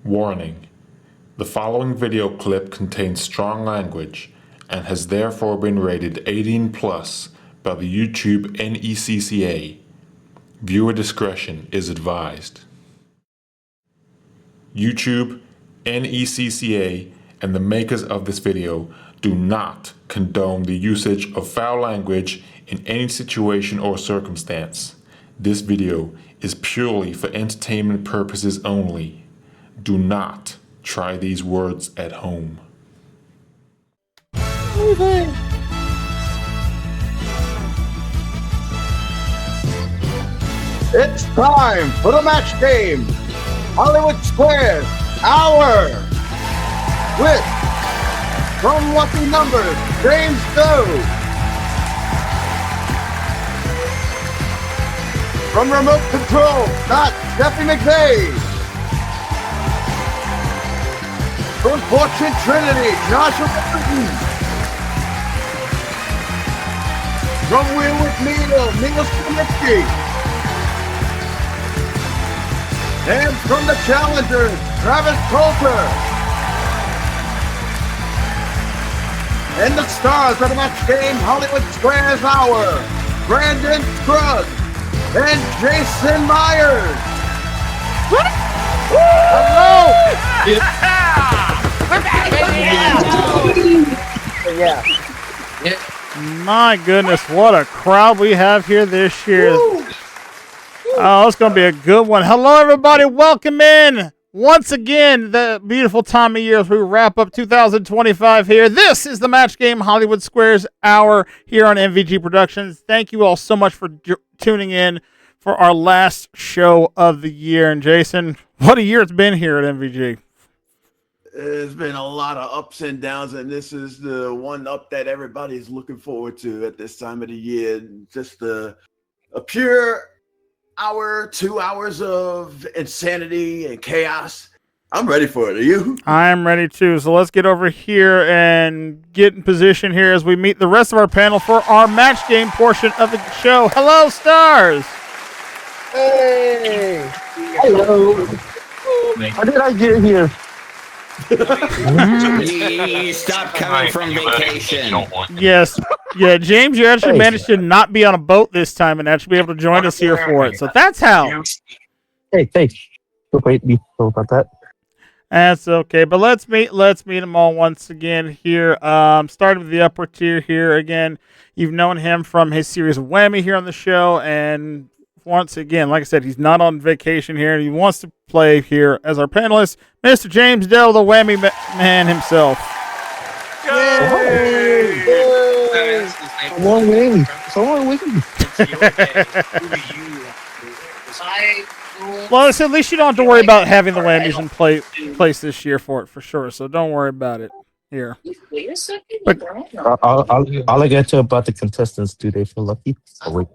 Warning: the following video clip contains strong language and has therefore been rated 18 plus by the YouTube NECCA. Viewer discretion is advised. YouTube, NECCA, and the makers of this video do not condone the usage of foul language in any situation or circumstance. This video is purely for entertainment purposes only. Do not try these words at home. It's time for the match game. Hollywood Squares Hour with from Lucky Numbers, James Doe. From Remote Control, Scott Steffi McVeigh. From Fortune Trinity, Joshua Burton. From Wheelwood Needle, Neil Skamitsky. And from the Challengers, Travis Coulter. And the stars of the match game, Hollywood Squares Hour, Brandon Scruggs and Jason Myers. Hello! My goodness, what a crowd we have here this year. Oh, it's going to be a good one. Hello, everybody. Welcome in once again, the beautiful time of year as we wrap up 2025 here. This is the Match Game Hollywood Squares Hour here on MVG Productions. Thank you all so much for tuning in for our last show of the year. And Jason, what a year it's been here at MVG. There's been a lot of ups and downs, and this is the one up that everybody's looking forward to at this time of the year. Just a pure hour, 2 hours of insanity and chaos. I'm ready for it. Are you? I'm ready too. So let's get over here and get in position here as we meet the rest of our panel for our match game portion of the show. Hello, stars. Hey! Hello. How did I get here? Stop coming from vacation. Yes. Yeah, James, you actually managed to not be on a boat this time and actually be able to join us here for it. So that's how. Hey. Wait, be cool about that. That's okay. But let's meet them all once again here. Starting with the upper tier here again. You've known him from his series of Whammy here on the show, and once again, like I said, he's not on vacation here. He wants to play here as our panelist, Mr. James Dell, the Whammy man himself. Yay! Someone win. Well, I said, at least you don't have to worry about having the Whammies in place this year for sure. So don't worry about it here. But I'll get to about the contestants. Do they feel lucky? Oh, wait.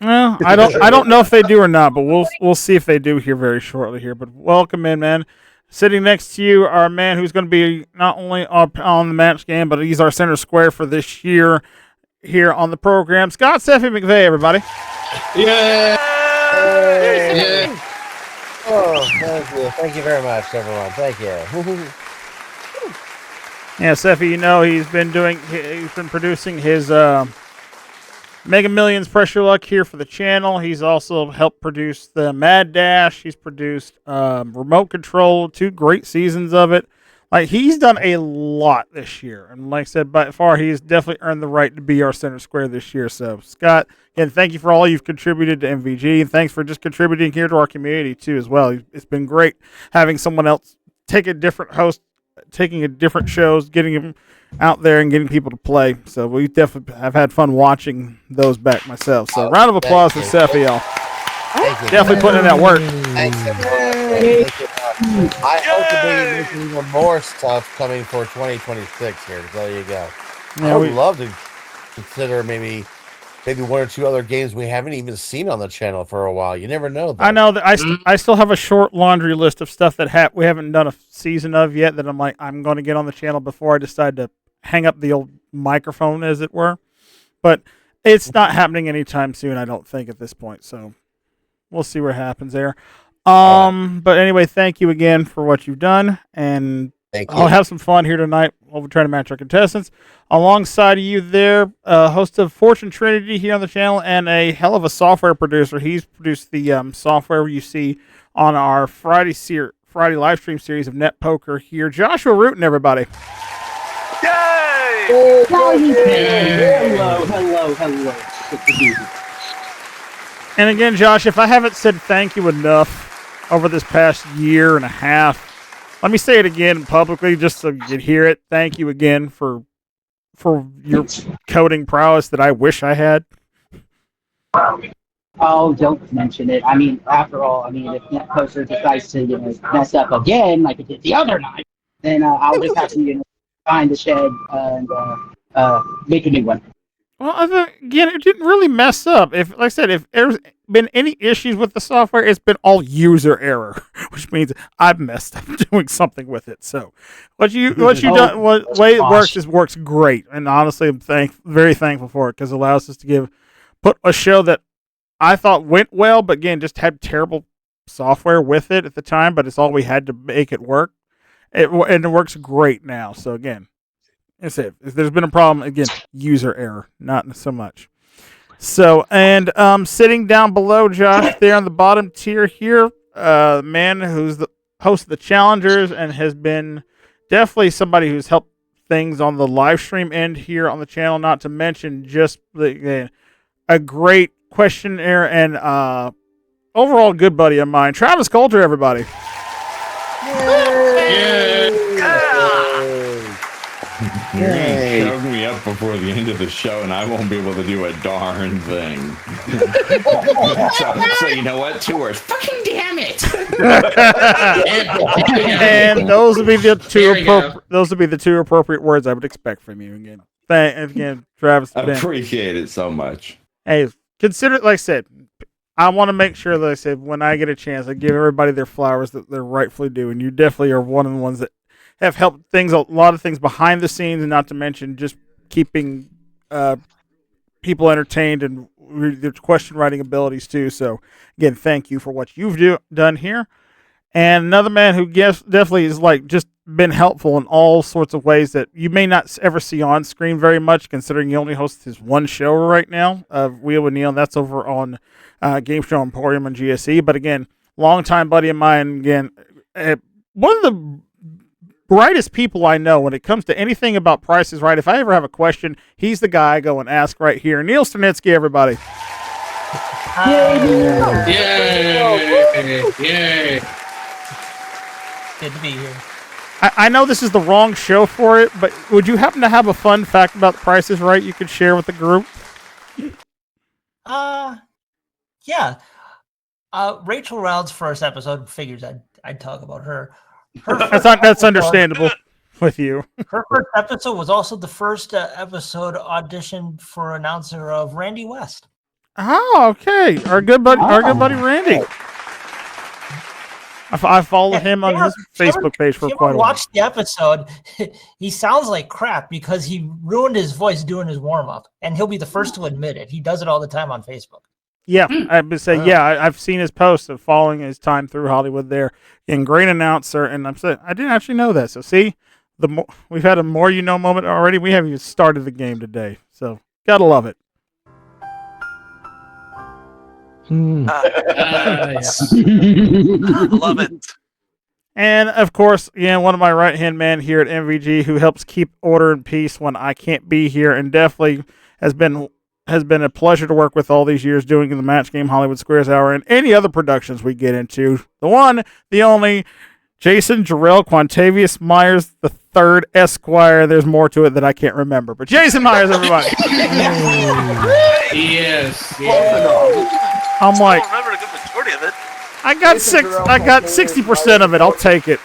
well, I don't know if they do or not, but we'll see if they do here very shortly here. But welcome in, man. Sitting next to you, our man who's going to be not only up on the match game, but he's our center square for this year here on the program. Scott Steffi McVeigh, everybody. Yeah. Yeah. Oh, thank you. Thank you very much, everyone. Thank you. Yeah, Steffi, you know he's been producing his Mega Millions Pressure Luck here for the channel. He's also helped produce the Mad Dash. He's produced Remote Control, 2 great seasons of it. Like, he's done a lot this year. And like I said, by far, he's definitely earned the right to be our center square this year. So, Scott, again, thank you for all you've contributed to MVG. And thanks for just contributing here to our community, too, as well. It's been great having someone else take a different host, taking a different shows, getting him out there and getting people to play. So we definitely have had fun watching those back myself. So round of applause for Steffi, y'all. Definitely putting in that work. Thanks, everyone. Thank you. I hope to be making even more stuff coming for 2026 here. So there you go. Yeah, I would love to consider maybe 1 or 2 other games we haven't even seen on the channel for a while. You never know. Though. I know that I still have a short laundry list of stuff that we haven't done a season of yet that I'm going to get on the channel before I decide to hang up the old microphone, as it were. But it's not happening anytime soon, I don't think, at this point. So we'll see what happens there. But anyway, thank you again for what you've done, and Thank you. I'll have some fun here tonight while we try to match our contestants. Alongside of you there, host of Fortune Trinity here on the channel, and a hell of a software producer. He's produced the software you see on our Friday live stream series of Net Poker here. Joshua Rutan, everybody. Hello. Good to be here. And again, Josh, if I haven't said thank you enough over this past year and a half, let me say it again publicly just so you can hear it. Thank you again for your coding prowess that I wish I had. Oh, don't mention it. I mean, after all, if NetPoster decides to mess up again like it did the other night, then I'll just have to find the shed and make a new one. Well, again, it didn't really mess up. Like I said, if there's been any issues with the software, it's been all user error, which means I've messed up doing something with it. So, what you done, what way it works great, and honestly, I'm very thankful for it because it allows us to put a show that I thought went well, but again, just had terrible software with it at the time. But it's all we had to make it work, and it works great now. So again. If there's been a problem, again, user error, not so much. So, and sitting down below Josh there on the bottom tier here, man who's the host of the Challengers and has been definitely somebody who's helped things on the live stream end here on the channel, not to mention just a great questionnaire and overall good buddy of mine, Travis Coulter, everybody. You're gonna shove me up before the end of the show, and I won't be able to do a darn thing. so you know what? 2 words. Fucking damn it! And those would be the two appropriate words I would expect from you again. Again, Travis. I appreciate it so much. Hey, consider it. Like I said, I want to make sure that I said when I get a chance, I give everybody their flowers that they're rightfully due, and you definitely are one of the ones that have helped a lot of things behind the scenes, and not to mention just keeping people entertained and their question writing abilities too. So again, thank you for what you've done here. And another man who definitely is just been helpful in all sorts of ways that you may not ever see on screen very much, considering he only hosts his one show right now of Wheel with Neil, and that's over on Game Show Emporium on GSE. But again, longtime buddy of mine. Again, one of the brightest people I know when it comes to anything about Price is Right. If I ever have a question, he's the guy I go and ask right here. Neil Stanitsky, everybody. Yay! Good to be here. I know this is the wrong show for it, but would you happen to have a fun fact about Price is Right you could share with the group? Yeah. Rachel Round's first episode, figures I'd talk about her. That's understandable with you. Her first episode was also the first episode audition for announcer of Randy West. Oh, okay. Our good buddy Randy. I followed him on his Facebook page for quite a while. Watch the episode. He sounds like crap because he ruined his voice doing his warm up, and he'll be the first to admit it. He does it all the time on Facebook. Yeah, I would say I've seen his posts of following his time through Hollywood there. And great announcer, and I'm saying I didn't actually know that. So see, we've had a more you know moment already. We haven't even started the game today, so gotta love it. Love it. And of course, one of my right hand man here at MVG who helps keep order and peace when I can't be here, and definitely has been a pleasure to work with all these years doing the Match Game Hollywood Squares Hour and any other productions we get into. The one, the only, Jason Jarrell Quantavious Myers the Third Esquire. There's more to it that I can't remember, but Jason Myers, everybody. Yes. I'm like, I don't remember a good majority of it. I got 60% of it. I'll take it.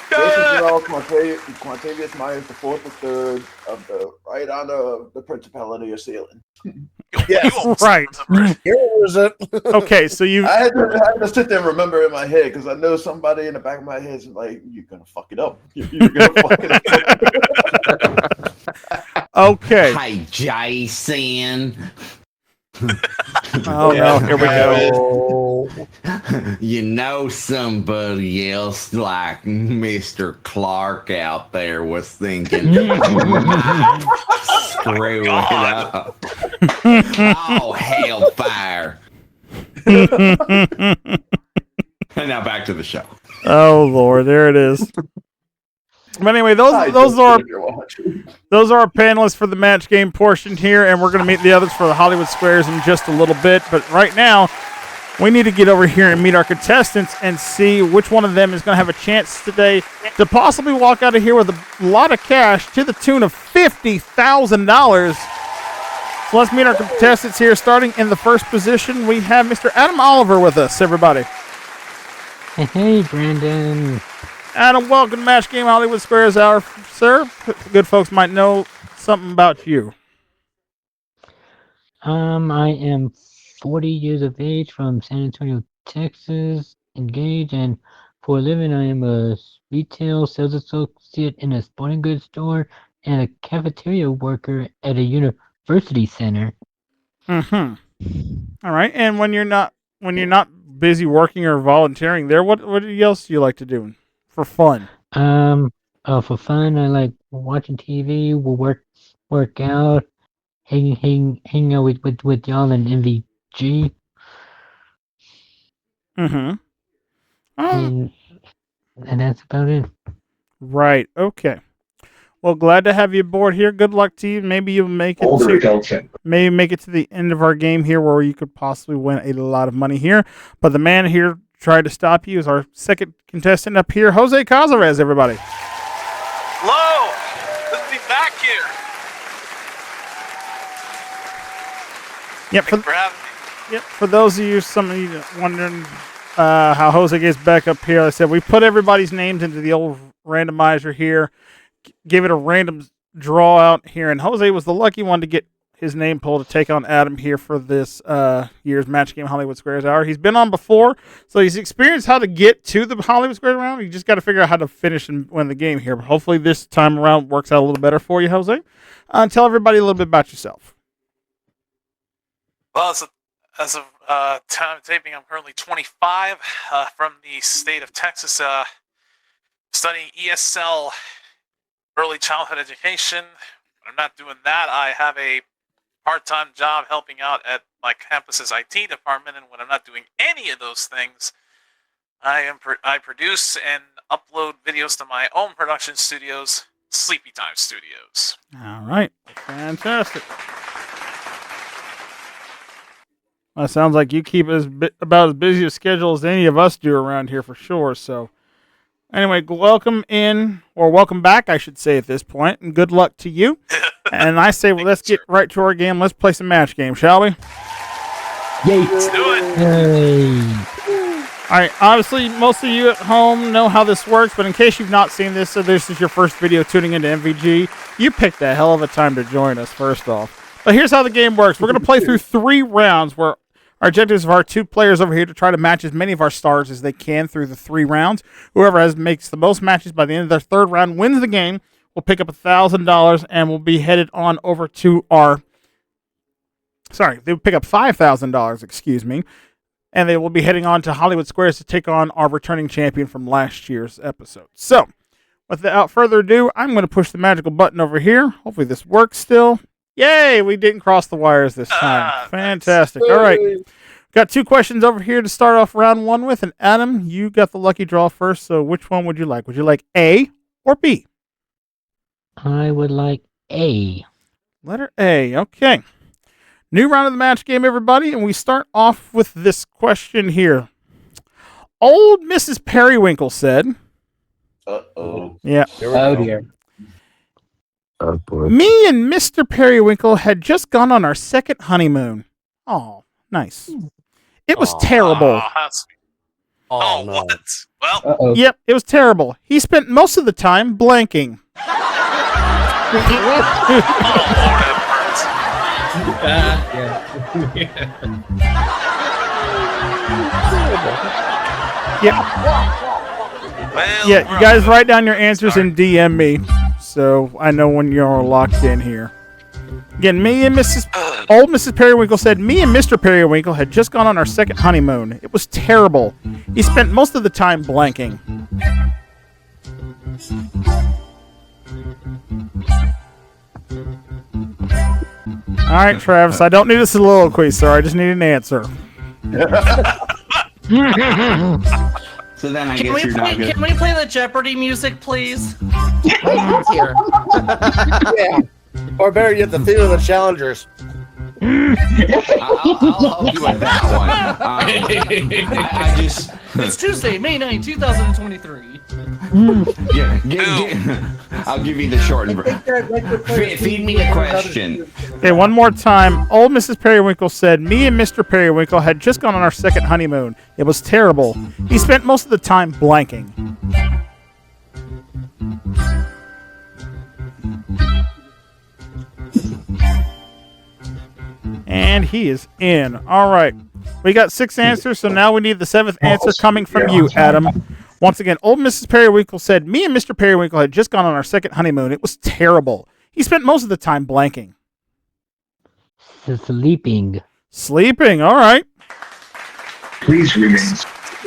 Jason Jarrell Quantavious Myers the fourth or third of the right honor of the Principality of Sealand. Yes, right. Here was it. Okay, so I had to sit there and remember in my head because I know somebody in the back of my head is like, "You're gonna fuck it up. You're gonna fuck it up." Okay. Hi, Jason. Oh no! Here we go. You know somebody else like Mr. Clark out there was thinking, screw it up. Oh, hellfire. And now back to the show. Oh Lord, there it is. But anyway, those are our panelists for the match game portion here, and we're going to meet the others for the Hollywood Squares in just a little bit. But right now, we need to get over here and meet our contestants and see which one of them is going to have a chance today to possibly walk out of here with a lot of cash to the tune of $50,000. So let's meet our contestants here. Starting in the first position, we have Mr. Adam Oliver with us, everybody. Hey, Brandon. Adam, welcome to Match Game Hollywood Squares Hour, sir. Good folks might know something about you. I am 40 years of age from San Antonio, Texas, engaged, and for a living I am a retail sales associate in a sporting goods store and a cafeteria worker at a university center. Mm-hmm. All right, and when you're not busy working or volunteering there, what else do you like to do for fun? For fun, I like watching TV. We'll work out, hang out with y'all and MVG. Mm-hmm. And that's about it. Right. Okay. Well, glad to have you aboard here. Good luck to you. Maybe you'll make it to the end of our game here, where you could possibly win a lot of money here. But the man here tried to stop you is our second contestant up here, Jose Cazares. Everybody. Hello. Good to be back here. Yep. Thanks for having me. Yep. For those of you, some of you wondering how Jose gets back up here, I said we put everybody's names into the old randomizer here, give it a random draw out here, and Jose was the lucky one to get his name pulled to take on Adam here for this year's Match Game Hollywood Squares Hour. He's been on before, so he's experienced how to get to the Hollywood Squares round. You just got to figure out how to finish and win the game here. But hopefully this time around works out a little better for you, Jose. Tell everybody a little bit about yourself. Well, as of time of taping, I'm currently 25, from the state of Texas, studying ESL, early childhood education. When I'm not doing that, I have a part-time job helping out at my campus's IT department, and when I'm not doing any of those things, I produce and upload videos to my own production studios, Sleepy Time Studios. All right. Fantastic. Well, it sounds like you keep about as busy a schedule as any of us do around here for sure. So anyway, welcome back, I should say at this point, and good luck to you. And I say, well, let's get right to our game. Let's play some match game, shall we? Yay! Let's do it. Yay! All right, obviously, most of you at home know how this works, but in case you've not seen this, so this is your first video tuning into MVG, you picked a hell of a time to join us, first off. But here's how the game works. We're going to play through 3 rounds where our objectives of our 2 players over here to try to match as many of our stars as they can through the 3 rounds. Whoever makes the most matches by the end of their 3rd round wins the game. We'll pick up $1,000 and we'll be headed on over to our... Sorry, they'll pick up $5,000, excuse me. And they will be heading on to Hollywood Squares to take on our returning champion from last year's episode. So, without further ado, I'm going to push the magical button over here. Hopefully this works still. Yay, we didn't cross the wires this time. Fantastic. All right. Got 2 questions over here to start off round 1 with. And Adam, you got the lucky draw first. So which one would you like? Would you like A or B? I would like A. Letter A. Okay. New round of the match game, everybody. And we start off with this question here. Old Mrs. Periwinkle said. Uh-oh. Yeah. Oh, dear. Oh, boy. Me and Mr. Periwinkle had just gone on our 2nd honeymoon. Oh, nice. It was terrible. Oh, no. what? Well, Uh-oh. Yep, it was terrible. He spent most of the time blanking. oh, Lord have Yep. Well, Yeah, you guys write down your answers and DM me, so I know when you're locked in here. Again, me and Mrs. Old Mrs. Periwinkle said, "Me and Mr. Periwinkle had just gone on our second honeymoon. It was terrible. He spent most of the time blanking." All right, Travis, I don't need a soliloquy, sir. I just need an answer. So then I Can guess we you're play? not good. Can we play the Jeopardy music, please? Yeah. Or better yet, the theme of the challengers. I'll help you with that one. I just. It's Tuesday, May 9, 2023. I'll give you the short and. Feed me a question. Okay, one more time. Old Mrs. Periwinkle said, "Me and Mr. Periwinkle had just gone on our second honeymoon. It was terrible. He spent most of the time blanking." And he is in. All right. We got 6 answers, so now we need the 7th answer coming from you, Adam. Once again, Old Mrs. Periwinkle said, "Me and Mr. Periwinkle had just gone on our second honeymoon. It was terrible. He spent most of the time blanking." Sleeping. Sleeping. All right. Please remain.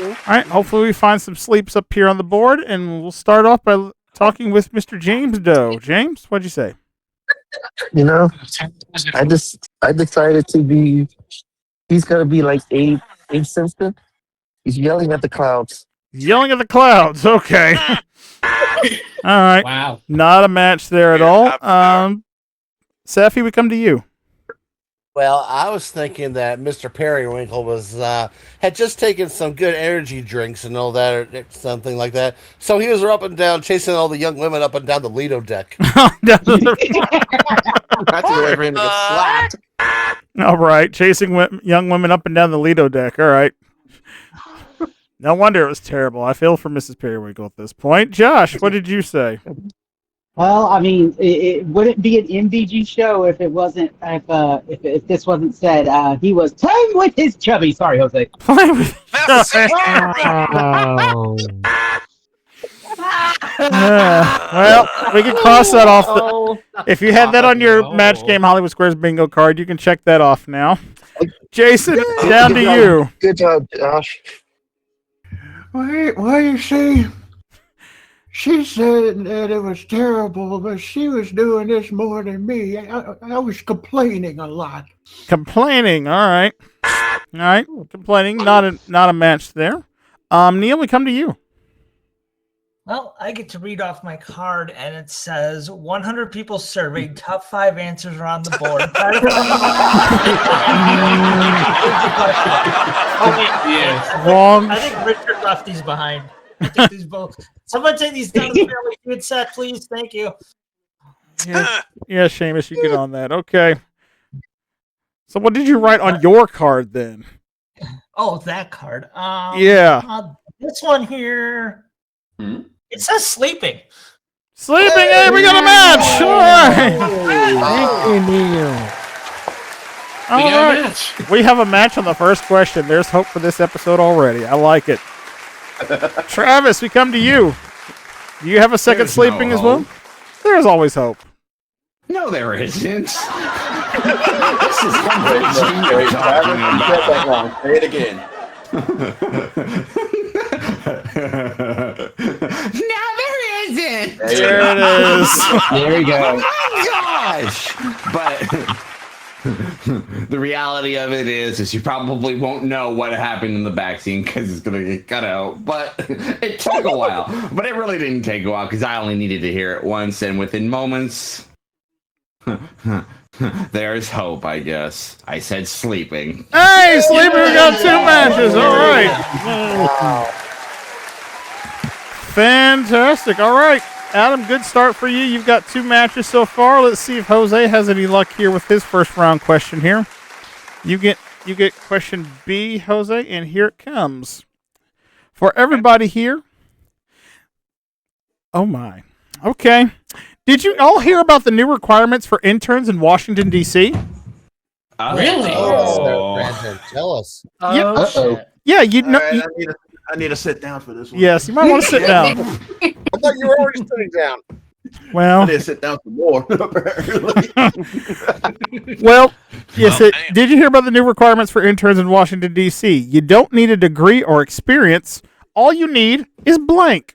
All right. Hopefully we find some sleeps up here on the board, and we'll start off by talking with Mr. James Doe. James, what'd you say? You know, I decided to be. He's gonna be like Abe Simpson. He's yelling at the clouds. Yelling at the clouds. Okay. All right. Wow. Not a match there at all. Safi, we come to you. Well, I was thinking that Mr. Periwinkle was had just taken some good energy drinks and all that, or something like that. So he was up and down, chasing all the young women up and down the Lido deck. That's a way for him to get slapped. All right. Chasing young women up and down the Lido deck. All right. No wonder it was terrible. I feel for Mrs. Periwinkle at this point. Josh, what did you say? Well, I mean, it wouldn't be an MVG show if it wasn't if this wasn't said. He was playing with his chubby. Sorry, Jose. Playing with Oh. Well, we can cross that off. If you had that on your Match Game Hollywood Squares bingo card, you can check that off now. Jason, down to you. Good job, Josh. Well, you see, she said that it was terrible, but she was doing this more than me. I was complaining a lot. Complaining. All right. All right. Complaining. Not a match there. Neil, we come to you. Well, I get to read off my card, and it says 100 people surveyed. Top 5 answers are on the board. Wrong. I think Richard left these behind. I think these both. Someone take these down to the Family Feud set, please. Thank you. Yeah, Seamus, you get on that. Okay. So what did you write on your card then? Oh, that card. Yeah. This one here. It says sleeping. Sleeping. Hey, we got a match. All right. Thank you, Neil. All right. We have a match on the first question. There's hope for this episode already. I like it. Travis, we come to you. Do you have a second There's sleeping no as well? hope. There's always hope. No, there isn't. This is Wait, Travis, you said that wrong. Say it again. No, there isn't. There it is. There we go. Oh my gosh! But the reality of it is you probably won't know what happened in the back scene because it's gonna get cut out. But it took a while. But it really didn't take a while because I only needed to hear it once, and within moments, there's hope. I guess I said sleeping. Hey, sleeping. We got 2 matches. All right. Fantastic. All right. Adam, good start for you. You've got 2 matches so far. Let's see if Jose has any luck here with his first round question here. You get question B, Jose, and here it comes. For everybody here. Oh my. Okay. Did you all hear about the new requirements for interns in Washington, D.C.? Really? Oh, Brandon, tell us. Yeah, you know. Right, I need to sit down for this one. Yes, you might want to sit down. I thought you were already sitting down. Well, I didn't sit down some more. Apparently. well, yes. Well, Did you hear about the new requirements for interns in Washington D.C.? You don't need a degree or experience. All you need is blank.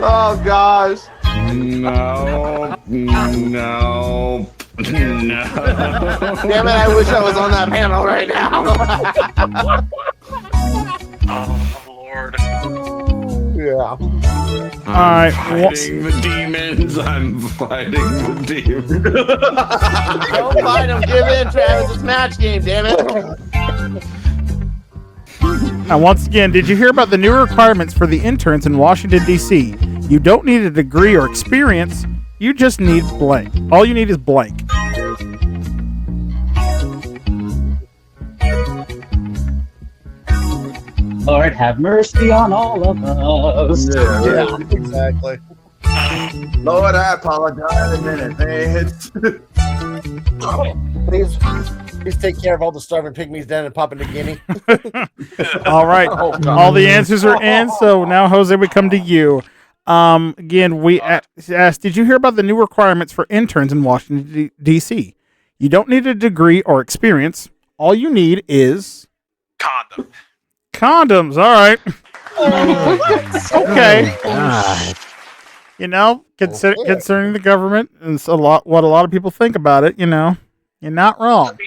Oh gosh. No. No. No. Damn it! I wish I was on that panel right now. Oh Lord. Yeah. All right. Fighting the demons. I'm fighting the demons. Don't fight him. Give in, Travis. It's match game. Damn it. Now, once again, did you hear about the new requirements for the interns in Washington, D.C.? You don't need a degree or experience. You just need blank. All you need is blank. Lord have mercy on all of us. Yeah, exactly. Lord, I apologize in advance. Please take care of all the starving pygmies down in Papua New Guinea. All right. All the answers are in. So now, Jose, we come to you. Again, we asked, did you hear about the new requirements for interns in Washington, D.C.? You don't need a degree or experience. All you need is Condom. condoms. All right. Okay. God. You know, concerning the government and it's what a lot of people think about it, you know, you're not wrong.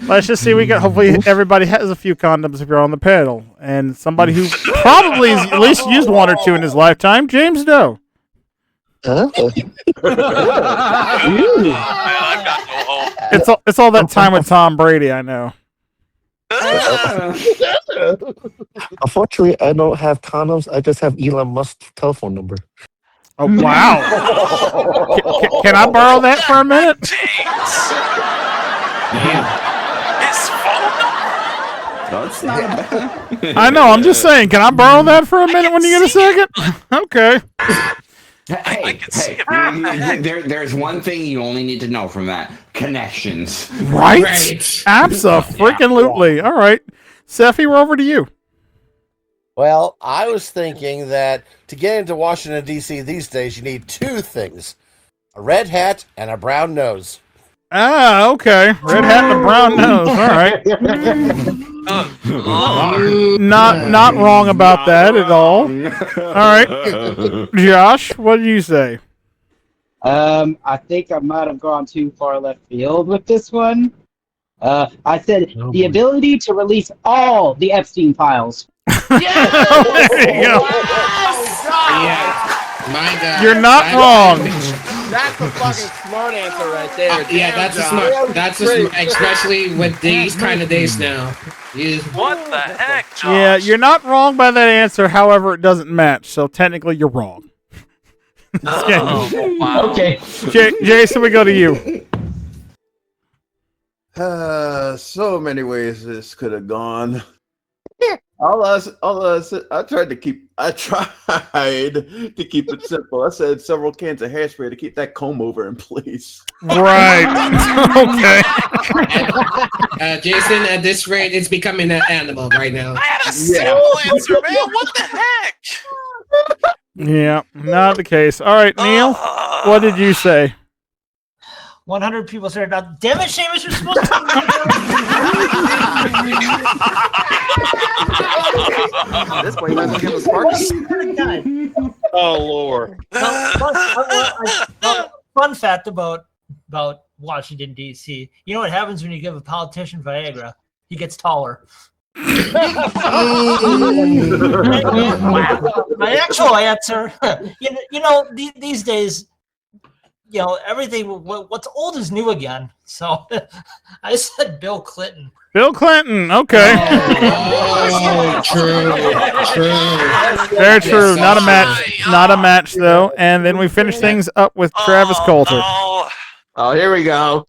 Let's just see. Hopefully everybody has a few condoms if you're on the panel, and somebody who probably has at least used one or two in his lifetime, James Doe. Huh? Man, I've got no hope. It's all that time with Tom Brady, I know. Unfortunately, I don't have condoms. I just have Elon Musk's telephone number. Oh wow! Can I borrow that for a minute? His phone number. That's not bad. I know. I'm just saying. Can I borrow that for a minute when you get a second? Okay. There's one thing you only need to know from that: connections. Right? Abso-freaking-lutely. All right, Seffi, we're over to you. Well, I was thinking that to get into Washington, D.C. these days, you need two things: a red hat and a brown nose. Ah, okay. Red hat and a brown nose. All right. Not wrong about that at all. All right. Josh, what did you say? I think I might have gone too far left field with this one. I said the ability to release all the Epstein files. There you go. Yeah. My God. You're not wrong. That's a fucking smart answer right there. Yeah, that's a smart. That's a smart, especially with these kind of days now. What the heck, Josh? Yeah, you're not wrong by that answer. However, it doesn't match, so technically you're wrong. Oh, wow. Okay. Jason, we go to you. So many ways this could have gone. I tried to keep it simple. I said several cans of hairspray to keep that comb over in place. Right. Okay. Jason, at this rate, it's becoming an animal right now. I had a simple answer, man. What the heck? Yeah, not the case. All right, Neil, what did you say? 100 people said, "Now, damn it, Seamus, you're supposed to." This way, you might as well give us Sparky. Oh Lord. Fun fact about Washington D.C. You know what happens when you give a politician Viagra? He gets taller. My actual answer, you know, these days, you know, everything. What's old is new again. So I said Bill Clinton. Bill Clinton. Okay. Oh, true. Very true. Not a match. Not a match though. And then we finish things up with Travis Coulter. No. Oh, here we go.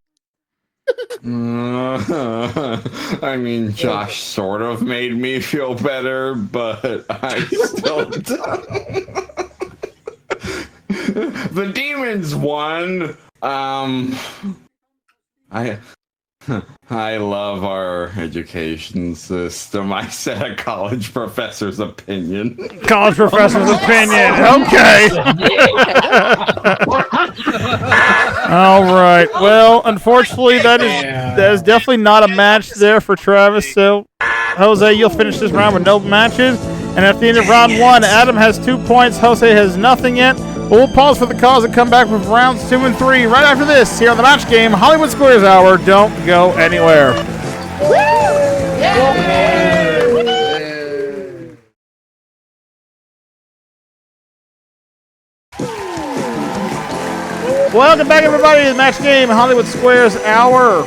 I mean, Josh sort of made me feel better, but I still don't. The demons won. I love our education system. I said a college professor's opinion. College professor's opinion. Okay. All right. Well, unfortunately, that is definitely not a match there for Travis. So, Jose, you'll finish this round with no matches. And at the end of round 1, Adam has 2 points. Jose has nothing yet. But we'll pause for the cause and come back with rounds 2 and 3 right after this here on the Match Game Hollywood Squares Hour. Don't go anywhere. Welcome back, everybody, to the Match Game Hollywood Squares Hour.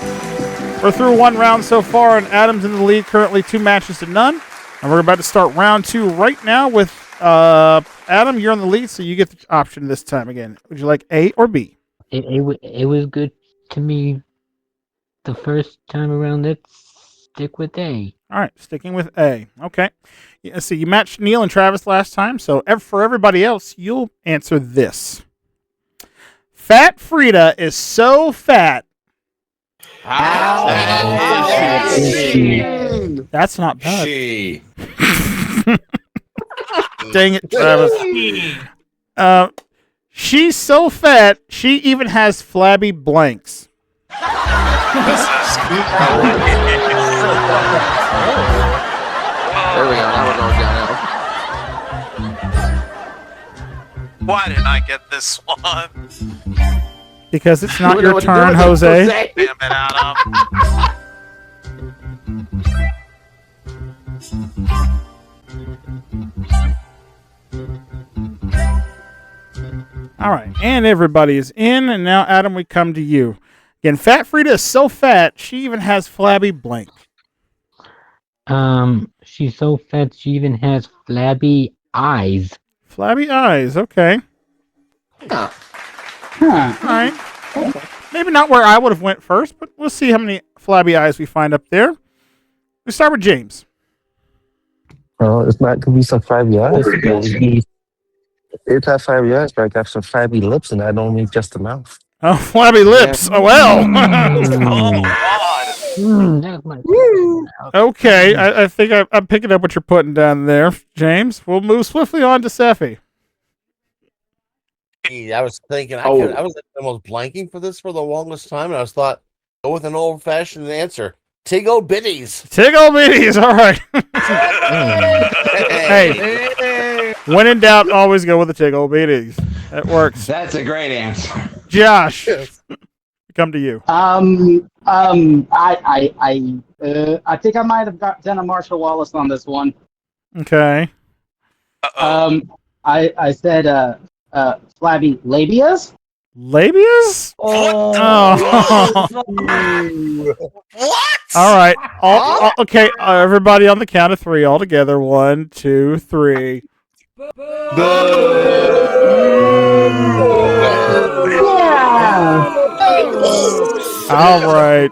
We're through 1 round so far, and Adam's in the lead currently 2 matches to none. And we're about to start round 2 right now with Adam. You're in the lead, so you get the option this time again. Would you like A or B? It was good to me the first time around. Let's stick with A. All right, sticking with A. Okay. Yeah, so you matched Neil and Travis last time, so for everybody else, you'll answer this. Fat Frida is so fat. That's not bad. Dang it, Travis. She's so fat, she even has flabby blanks. Why didn't I get this one? Because it's not your turn, Jose. Damn it, Adam. All right, and everybody is in, and now, Adam, we come to you. Again, Fat Frida is so fat, she even has flabby blank. She's so fat, she even has flabby eyes. Flabby eyes, okay. Huh. All right. Maybe not where I would have went first, but we'll see how many flabby eyes we find up there. We start with James. Well, it's not going to be some flabby eyes. It's not flabby eyes, but I got some flabby lips, and I don't need just the mouth. Oh, flabby lips. Oh, well. Okay, I think I'm picking up what you're putting down there, James. We'll move swiftly on to Seffi. I was thinking, I was almost blanking for this for the longest time, and I was thought, go with an old-fashioned answer. Tiggo Bitties. Tiggo Bitties, all right. Hey, when in doubt, always go with the Tiggo Bitties. That works. That's a great answer. Josh, come to you. I think I might have done a Marshall Wallace on this one. Okay. I said flabby labias. Labias? Oh. What? All right. Okay. Everybody on the count of 3 all together. 1, 2, 3. All right.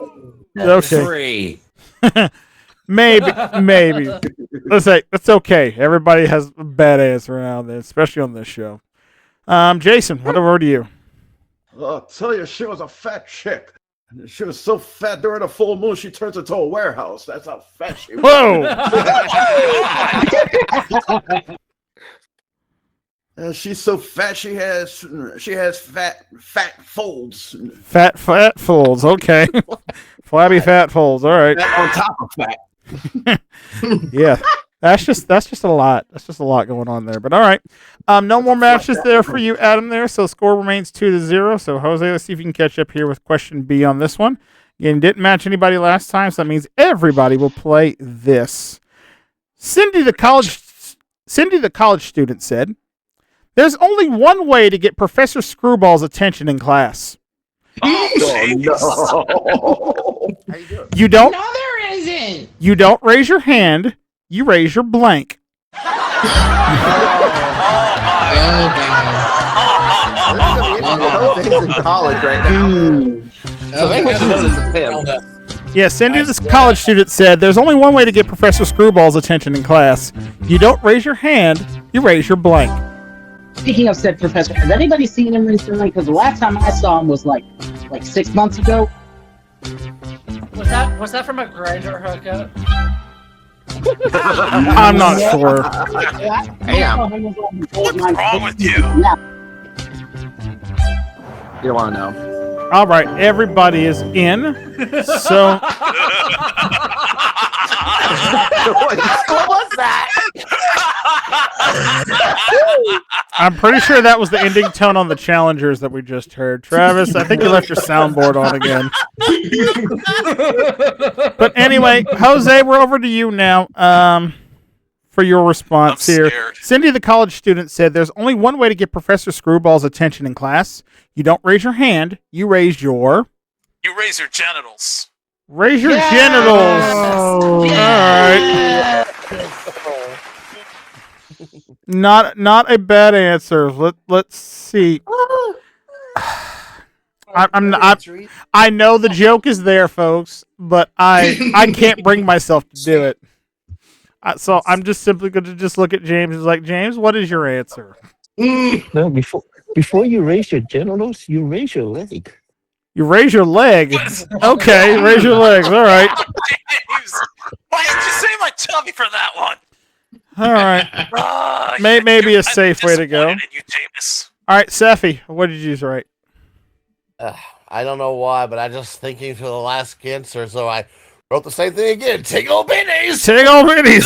Okay. 3. Maybe. Let's say it's okay. Everybody has a bad answer around this, especially on this show. Jason, what over to you? I'll tell you, she was a fat chick. And she was so fat during a full moon, she turns into a warehouse. That's how fat she was. Whoa! She's so fat, she has fat folds. Fat folds. Okay. Flabby fat folds. All right. On top of fat. Yeah. That's just a lot. That's just a lot going on there. But all right. No more matches there for you, Adam, there. So score remains 2-0. So Jose, let's see if you can catch up here with question B on this one. Again, didn't match anybody last time, so that means everybody will play this. Cindy the college student said, "There's only one way to get Professor Screwball's attention in class. You don't. No, there isn't. You don't raise your hand. You raise your blank." In college right now. Yeah, Cindy, this college student said, "There's only one way to get Professor Screwball's attention in class. You don't raise your hand, you raise your blank." Speaking of said professor, has anybody seen him recently? Because the last time I saw him was like 6 months ago. Was that from a grinder hookup? I'm not sure. What's wrong with you? You don't want to know. All right, everybody is in. So What was that? I'm pretty sure that was the ending tone on the challengers that we just heard. Travis, I think you left your soundboard on again. But anyway, Jose, we're over to you now for your response I'm here. scared. Cindy, the college student, said there's only one way to get Professor Screwball's attention in class. You don't raise your hand. You raise your... You raise your genitals. Raise your genitals. All right. Not a bad answer. Let's see. I know the joke is there, folks, but I can't bring myself to do it. So I'm just simply going to just look at James and like, James, what is your answer? No, before you raise your genitals, you raise your leg. You raise your leg. Okay, raise your legs. All right. James, why did you say my tummy for that one? All right. Maybe a safe way to go. In you, James. All right, Seffi, what did you write? I don't know why, but I just thinking for the last answer, so I wrote the same thing again. Tickle bitties. Tickle bitties.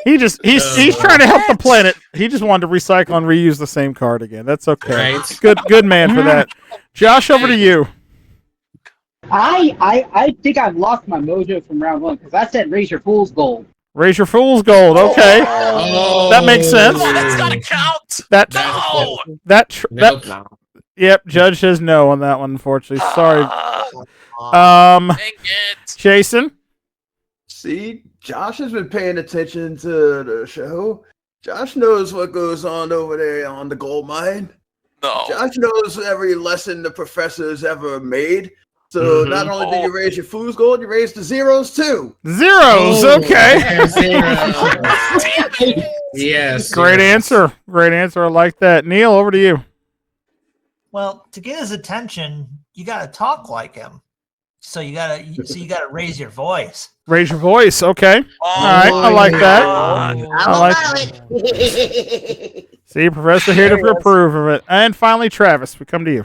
He's trying to help the planet. He just wanted to recycle and reuse the same card again. That's okay. Right. Good man for that. Josh, over to you. I think I've lost my mojo from round one because I said raise your fool's gold. Raise your fool's gold. Okay, that makes sense. Oh, that's gotta count. That Yep, Judge says no on that one. Unfortunately, sorry. Dang it. Jason. See, Josh has been paying attention to the show. Josh knows what goes on over there on the gold mine. No. Josh knows every lesson the professor's ever made. So not only do you raise your fool's gold, you raise the zeros too. Zeros, okay. Yes. Great answer. Great answer. I like that. Neil, over to you. Well, to get his attention, you got to talk like him. So you got to raise your voice. Raise your voice. Okay. All right. I like that. I like it. See, Professor here to approve of it. And finally, Travis, we come to you.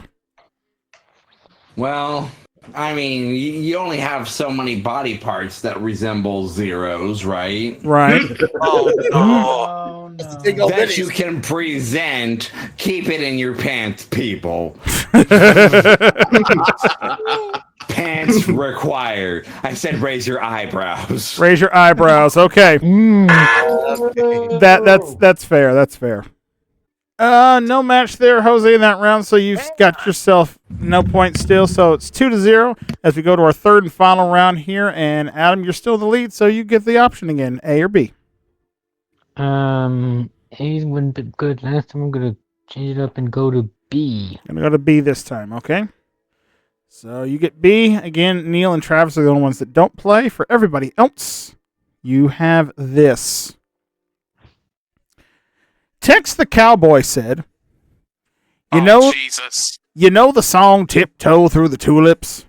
Well, I mean, you only have so many body parts that resemble zeros, right? Right. Oh, no. That you can present. Keep it in your pants, people. Pants required. I said raise your eyebrows. Raise your eyebrows. Okay. That's fair. That's fair. No match there, Jose, in that round, so you've got yourself no points still, so it's 2-0 as we go to our third and final round here, and Adam, you're still in the lead, so you get the option again, A or B. A wouldn't be good last time. I'm going to change it up and go to B. I'm going to go to B this time, okay? So you get B. Again, Neil and Travis are the only ones that don't play. For everybody else, you have this. Tex the Cowboy said, you know the song Tiptoe Through the Tulips?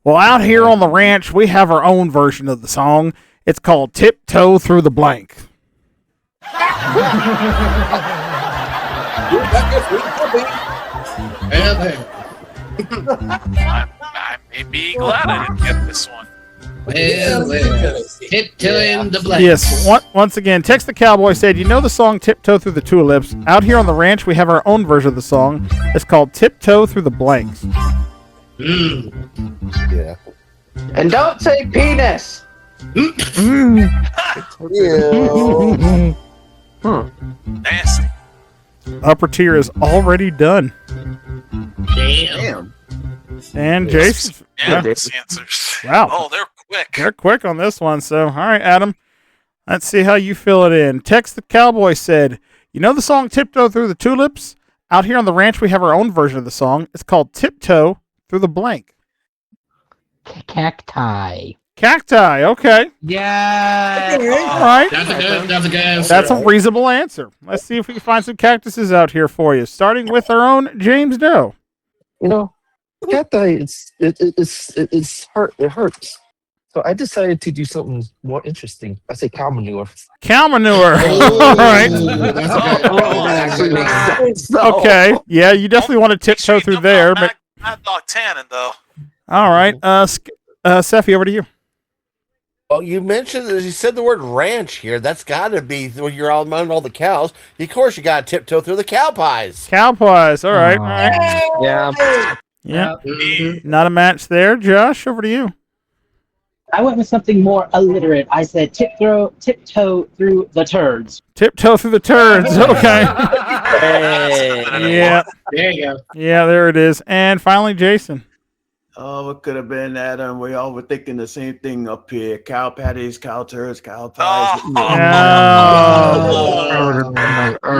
Well, out here on the ranch, we have our own version of the song. It's called Tiptoe Through the Blank. I may be glad I didn't get this one. Tiptoeing the blank. Yes, once again, Tex the Cowboy said, you know the song Tiptoe Through the Tulips? Out here on the ranch, we have our own version of the song. It's called Tiptoe Through the Blanks. Yeah. And don't say penis. Nasty. Upper tier is already done. Damn. And Jason. Yeah, these answers. Wow. Oh, they're quick. They're quick on this one. So, all right, Adam. Let's see how you fill it in. Tex the Cowboy said, you know the song Tiptoe Through the Tulips? Out here on the ranch, we have our own version of the song. It's called Tiptoe Through the Blank. Cacti. Cacti, okay. Yeah. All right. That's a good answer. That's a reasonable answer. Let's see if we can find some cactuses out here for you. Starting with our own James Doe. You know, cat eye, it's hurt. It hurts. So I decided to do something more interesting. I say cow manure. Cow manure. All right. That actually makes sense. though. Okay. Yeah, you definitely want to tiptoe through there. But Mad Dog Tannin, though. all right. Seffi, over to you. Well, you said the word ranch here. That's got to be when you're all among all the cows. Of course, you got to tiptoe through the cow pies. Cow pies. All right. All right. Yeah. Yeah. Not a match there. Josh, over to you. I went with something more illiterate. I said tiptoe through the turds. Tiptoe through the turds. Okay. Yeah. There you go. Yeah, there it is. And finally, Jason. Oh, it could have been Adam. We all were thinking the same thing up here. Cow patties, cow turds, cow pies.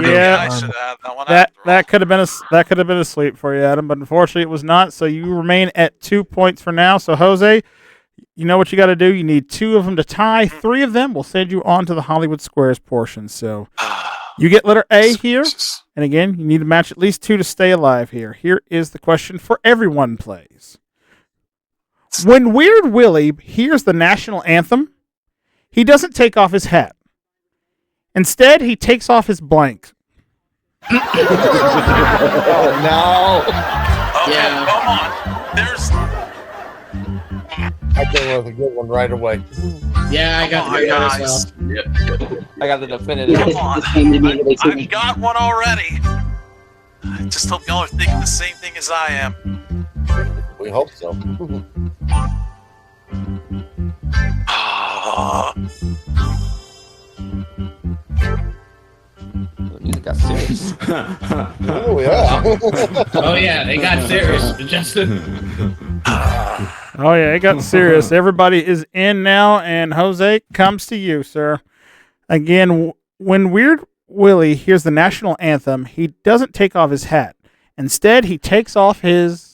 Yeah, I should have that one. that could have been a sweep for you, Adam, but unfortunately it was not. So you remain at 2 points for now. So Jose, you know what you got to do. You need 2 of them to tie. 3 of them will send you on to the Hollywood Squares portion. So you get letter A here, and again, you need to match at least 2 to stay alive here. Here is the question for everyone plays. When Weird Willie hears the national anthem, he doesn't take off his hat. Instead, he takes off his blank. Oh no! Okay, come on. There's. I came up with a good one right away. Yeah, I got the good one as well. I got the definitive. Come on. I've got one already. I just hope y'all are thinking the same thing as I am. We hope so. The music got serious. Oh yeah. Oh yeah, they got serious. Justin. Oh yeah, it got serious. Everybody is in now, and Jose comes to you, sir. Again, when Weird Willie hears the national anthem, he doesn't take off his hat. Instead, he takes off his...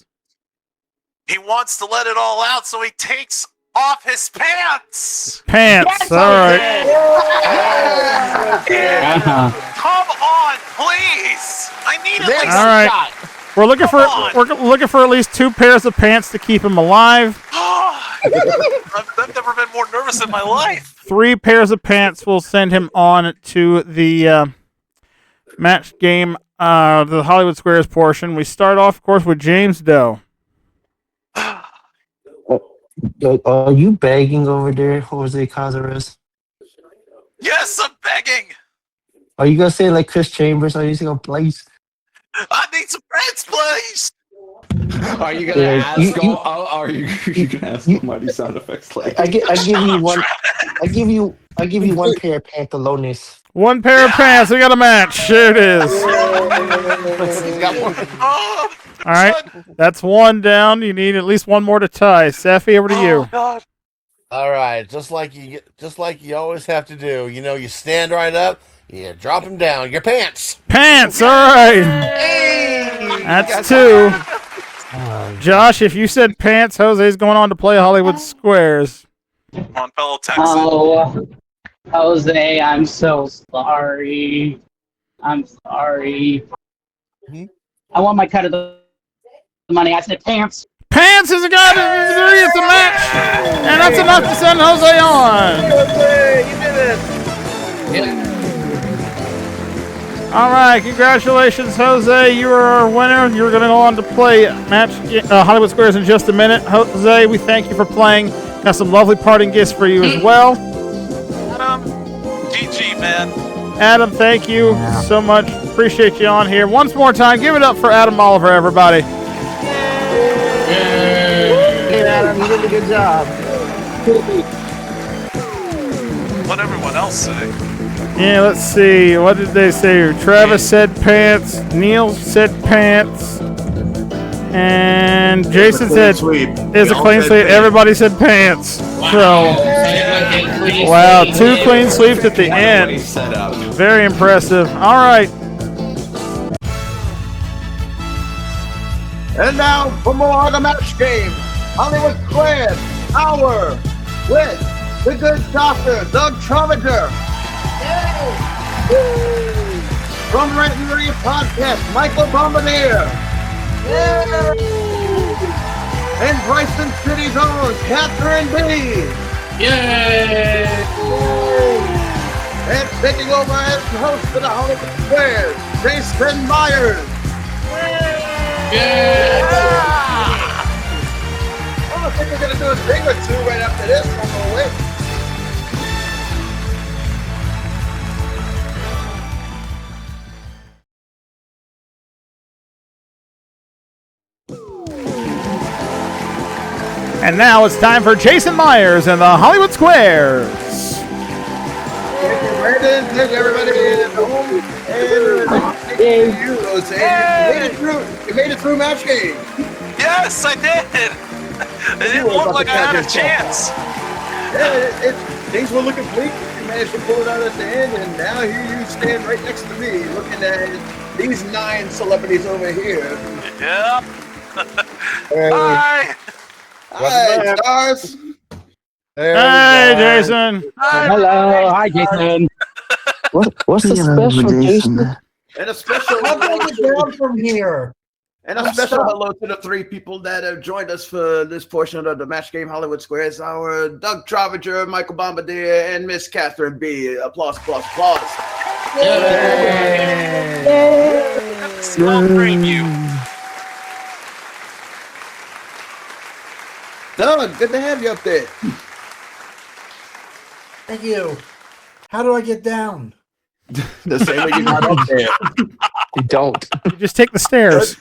He wants to let it all out, so he takes off his pants. Pants. Yes, all right. Come on, please. I need at least All right. a shot. We're looking for at least 2 pairs of pants to keep him alive. I've never been more nervous in my life. 3 pairs of pants will send him on to the match game, the Hollywood Squares portion. We start off, of course, with James Doe. Are you begging over there, Jose Cazares? Yes, I'm begging. Are you gonna say like Chris Chambers? Are you gonna please? I need some pants, please. Are you gonna ask? Are you gonna ask somebody sound effects like? I give you one. I give you 1 pair of pantalones. 1 pair of pants. We got a match. There it is. He's got one. All right, that's 1 down. You need at least 1 more to tie. Seffi, over to you. God. All right, just like you always have to do. You know, you stand right up, you drop them down. Your pants. Pants. All right. That's 2. Josh, if you said pants, Jose's going on to play Hollywood Squares. Come on, fellow Texan. Oh, Jose, I'm so sorry. I'm sorry. I want my cut of the money. I said pants. Pants is a guy that it's a match, and that's enough to send Jose on. Jose, you did it. All right, congratulations, Jose. You are our winner. You're going to go on to play Hollywood Squares in just a minute. Jose, we thank you for playing. Got some lovely parting gifts for you as well. Adam, GG, man. Adam, thank you so much. Appreciate you on here. Once more time, give it up for Adam Oliver, everybody. Hey, Adam, you did a good job. What everyone else say? Yeah, let's see. What did they say? Travis said pants. Neil said pants. And Jason said it's a clean sweep. Everybody said pants. So, wow, 2 clean sweeps at the end. Very impressive. All right. And now for more on the match game. Hollywood Squares, Hour with the good doctor, Doug Trovinger. From Rant and Rave Podcast, Michael Bombardier. Catherine B. Yay! And taking over as the host of the Hollywood Squares, Jason Myers. Yay! I think we're gonna do a thing or two right after this. I'm gonna wait. And now it's time for Jason Myers and the Hollywood Squares. Thank you, Brandon. Thank you, everybody at home. And thank you, Jose. You made it through match game. Yes, I did. It didn't look like I had a chance. Yeah, things were looking bleak. You managed to pull it out at the end, and now here you stand right next to me, looking at these 9 celebrities over here. Yeah. Hi. Hi, stars. Hey, Jason. Hello. Hi, Jason. What's the special, Jason? And a special How do I get down from here? And a special hello to the 3 people that have joined us for this portion of the Match Game Hollywood Squares. Our Doug Travager, Michael Bombardier, and Miss Catherine B. Applause, applause, applause. Celebrate you. Doug, good to have you up there. Thank you. How do I get down? The same way you got up there. You don't. You just take the stairs.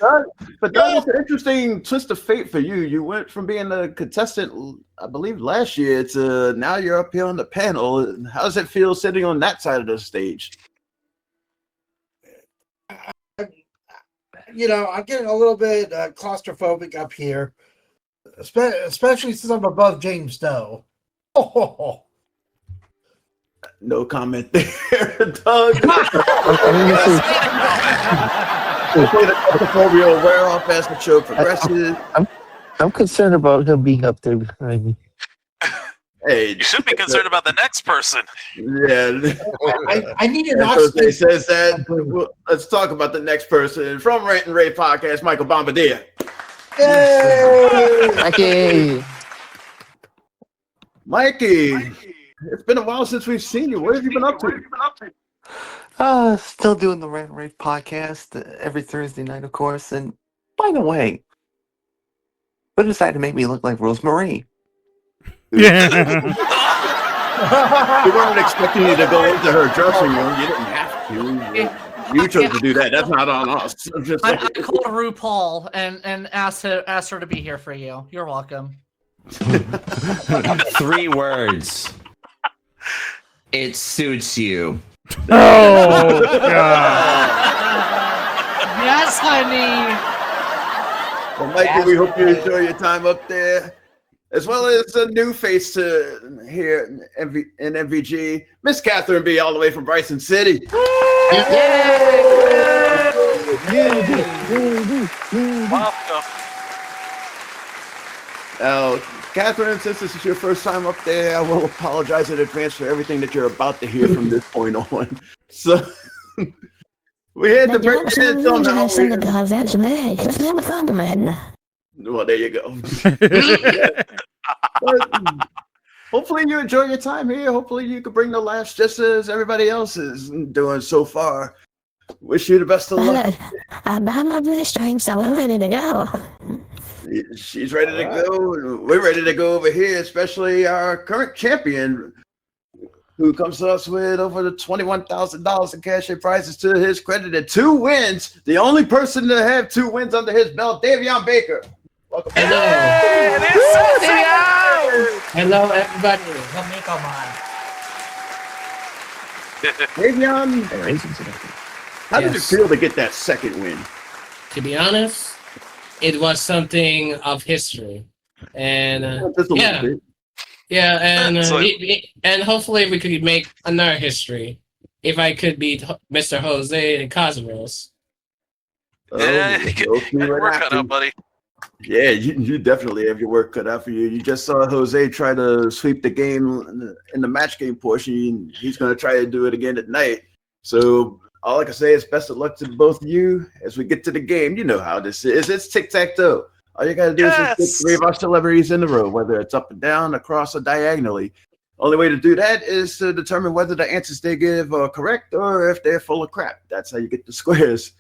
But Doug, it's an interesting twist of fate for you. You went from being a contestant, I believe, last year to now you're up here on the panel. How does it feel sitting on that side of the stage? You know, I'm getting a little bit claustrophobic up here, especially since I'm above James Doe. Oh. No comment there, Doug. Hopefully the claustrophobia will wear off as the show progresses. I'm concerned about him being up there behind me. Hey, You should be concerned about the next person. yeah. I need an Jose oxygen. says that. Well, let's talk about the next person from Rant and Rave Podcast, Michael Bombardier. Yay! Mikey. Mikey, it's been a while since we've seen you. What have you been up to? Still doing the Rant and Rave podcast every Thursday night, of course. And by the way, who decided to make me look like Rosemary? Yeah. We weren't expecting you to go into her dressing room. You didn't have to. You chose to do that. That's not on us. I called RuPaul and asked her to be here for you. You're welcome. 3 words. It suits you. Oh, God. Yes, honey. Well, Mikey, we hope you enjoy your time up there, as well as a new face to here in MVG, Miss Catherine B, all the way from Bryson City. Welcome. Now, Catherine, since this is your first time up there, I will apologize in advance for everything that you're about to hear from this point on. So, we had to break it somehow. Well, there you go. But hopefully you enjoy your time here. Hopefully you can bring the laughs just as everybody else is doing so far. Wish you the best of luck. I'm on the strings, so I'm ready to go. She's ready to go. We're ready to go over here, especially our current champion, who comes to us with over the $21,000 in cash and prizes to his credit and 2 wins. The only person to have 2 wins under his belt, Davion Baker. Welcome. Hello. Hello, everybody. Davion, how did it feel to get that second win? To be honest, it was something of history, and and hopefully we could make another history if I could beat Mr. Jose and Cosmos. Yeah, you get your work cut out, buddy. Yeah, you definitely have your work cut out for you. You just saw Jose try to sweep the game in the match game portion. He's going to try to do it again tonight. So all I can say is best of luck to both of you as we get to the game. You know how this is. It's tic-tac-toe. All you gotta do is just get 3 of our celebrities in the row, whether it's up and down, across, or diagonally. Only way to do that is to determine whether the answers they give are correct or if they're full of crap. That's how you get the squares.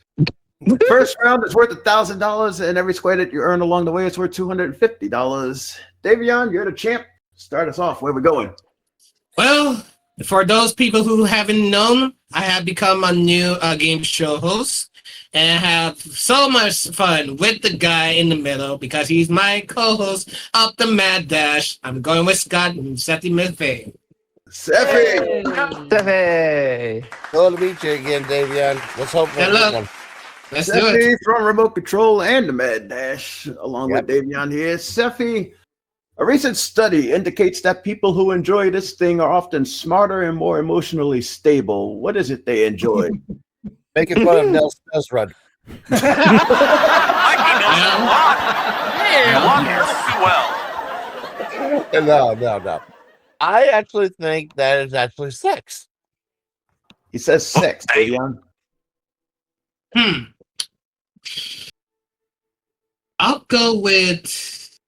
First round is worth $1,000, and every square that you earn along the way is worth $250. Davion, you're the champ. Start us off. Where we going? Well, for those people who haven't known, I have become a new game show host. And I have so much fun with the guy in the middle because he's my co-host of the Mad Dash. I'm going with Scott and Seti McVeigh. Seti! Seti! Hello to meet you again, Davion. Let's hope for Hello. one. Let's do Seffi it. from Remote Control and the Mad Dash, along with Davion here. Seffi, a recent study indicates that people who enjoy this thing are often smarter and more emotionally stable. What is it they enjoy? Making fun of Nelson Ezra. Mikey knows a lot. Yeah, a lot really too well. No. I actually think that is actually sex. He says sex, Davion. I'll go with.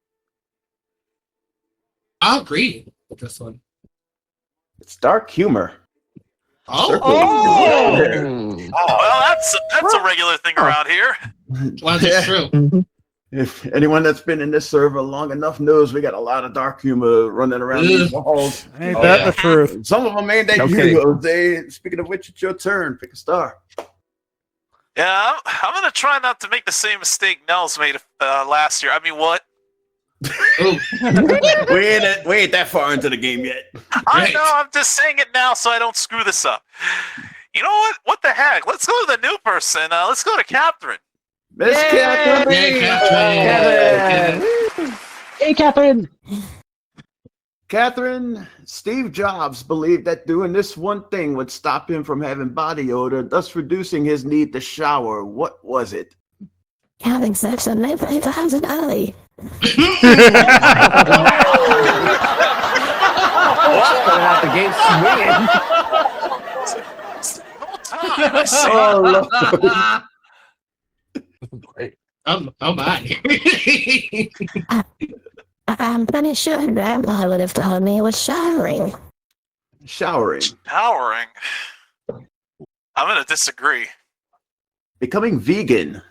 I'll agree with this one. It's dark humor. Oh. Well, that's a regular thing around here. Well, that's true. If anyone that's been in this server long enough knows we got a lot of dark humor running around these walls. Ain't that the truth? Some of them ain't that Okay. you, Jose. Speaking of which, it's your turn. Pick a star. Yeah, I'm gonna try not to make the same mistake Nels made last year. I mean, what? we ain't that far into the game yet. I know. I'm just saying it now so I don't screw this up. You know what? What the heck? Let's go to the new person. Let's go to Catherine. Miss Catherine. Hey, Catherine. Catherine, Steve Jobs believed that doing this one thing would stop him from having body odor, thus reducing his need to shower. What was it? Having sex with my times a day. The game's swinging. Oh my. I'm pretty sure Grandpa would have told me it was showering. Showering. Showering. I'm gonna disagree. Becoming vegan.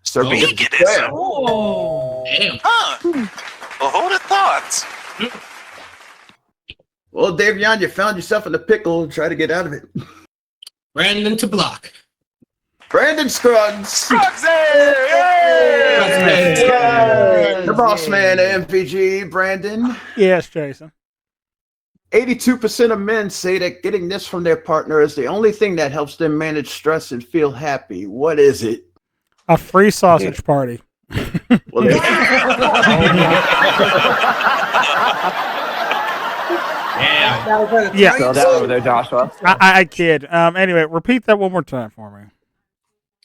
Serving as a Veganism. prayer. Oh. Damn. Huh. Well, who'd have thought? Well, Davion, you found yourself in a pickle. Try to get out of it. Brandon to block. Brandon Scruggs. Scruggs! The boss man, MPG, Brandon. Yes, Jason. 82% of men say that getting this from their partner is the only thing that helps them manage stress and feel happy. What is it? A free sausage party. Well, Yeah. Throw that over there, Joshua. I kid. Anyway, repeat that one more time for me.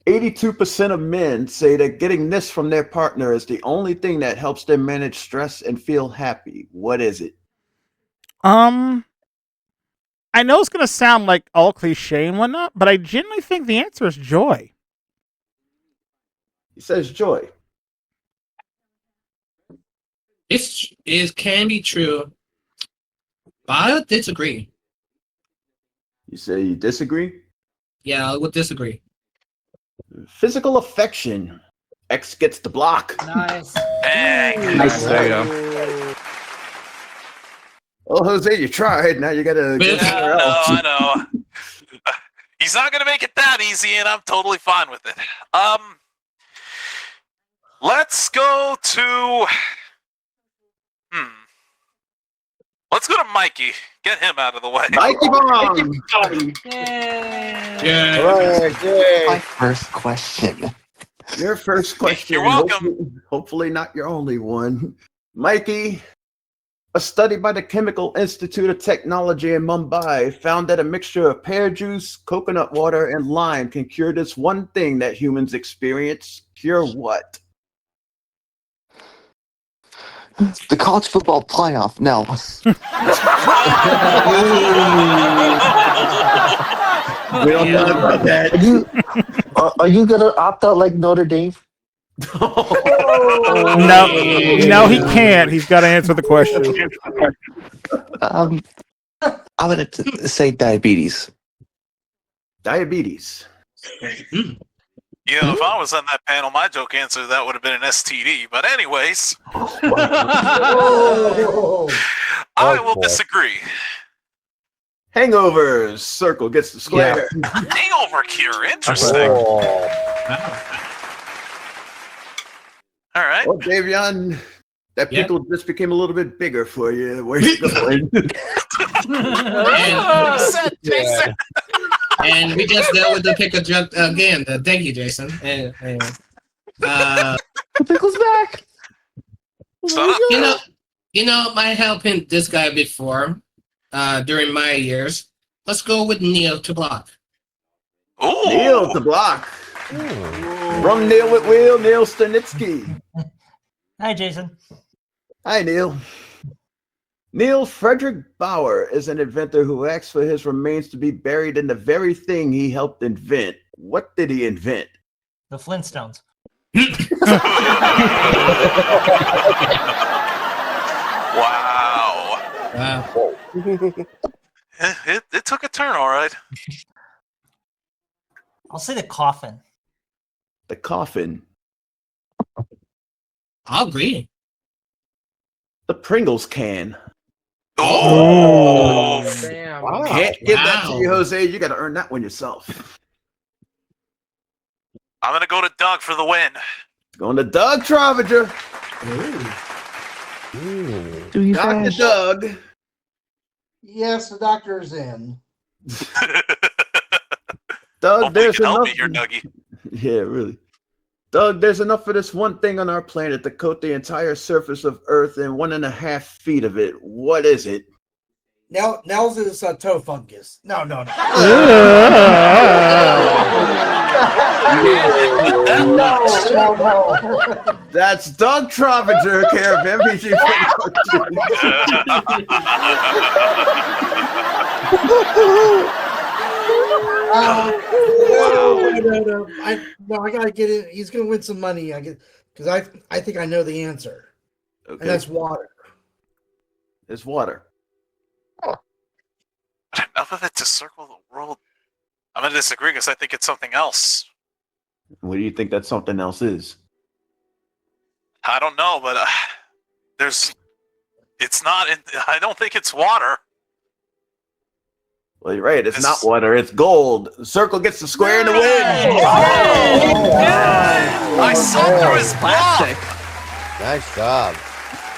82% of men say that getting this from their partner is the only thing that helps them manage stress and feel happy. What is it? I know it's gonna sound like all cliche and whatnot, but I genuinely think the answer is joy. He says joy. This can be true, but I would disagree. You say you disagree? Yeah, I would disagree. Physical affection. X gets the block. Nice. Dang. Nice. There you go. Well, Jose, you tried. Now you gotta go somewhere else. I know. He's not gonna make it that easy, and I'm totally fine with it. Let's go to. Let's go to Mikey. Get him out of the way. Mikey Bomb. Yeah. All right, yay. My first question. Your first question. You're welcome. Hopefully not your only one. Mikey, a study by the Chemical Institute of Technology in Mumbai found that a mixture of pear juice, coconut water, and lime can cure this one thing that humans experience. Cure what? The college football playoff. No. We don't know about that. Are you gonna opt out like Notre Dame? No, he can't. He's got to answer the question. I'm gonna say diabetes. Diabetes. You know, if I was on that panel, my joke answer to that would have been an STD. But anyways, I will disagree. Hangovers. Circle gets the square. Hangover cure. Interesting. All right. Well, Davion, that pickle just became a little bit bigger for you. Where you going? And we just dealt with the pickle joke again. Thank you, Jason. The pickle's back. You know, I helped this guy before during my years. Let's go with Neil to block. Ooh. Neil to block. From Neil with Will, Neil Stanitsky. Hi, Jason. Hi, Neil. Neil Frederick Bauer is an inventor who asked for his remains to be buried in the very thing he helped invent. What did he invent? The Flintstones. Wow. It took a turn, all right. I'll say the coffin. The coffin. I'll agree. The Pringles can. Oh, damn. Can't give that to you, Jose. You got to earn that one yourself. I'm going to go to Doug for the win. Going to Doug Travager. Dr. Doug. Yes, the doctor's in. Doug, there's help enough. me here, Dougie. Yeah, really. Doug, there's enough for this one thing on our planet to coat the entire surface of Earth in 1.5 feet of it. What is it? Nels is toe fungus. No. That's Doug Travager, care of MPG No, I gotta get it. He's gonna win some money. Because I think I know the answer. Okay. And that's water. It's water. But enough of it to circle the world. I'm going to disagree because I think it's something else. What do you think that something else is? I don't know, but it's not. I don't think it's water. Well, you're right. It's not water. It's gold. Circle gets the square in the win. I saw through his plastic. Nice job.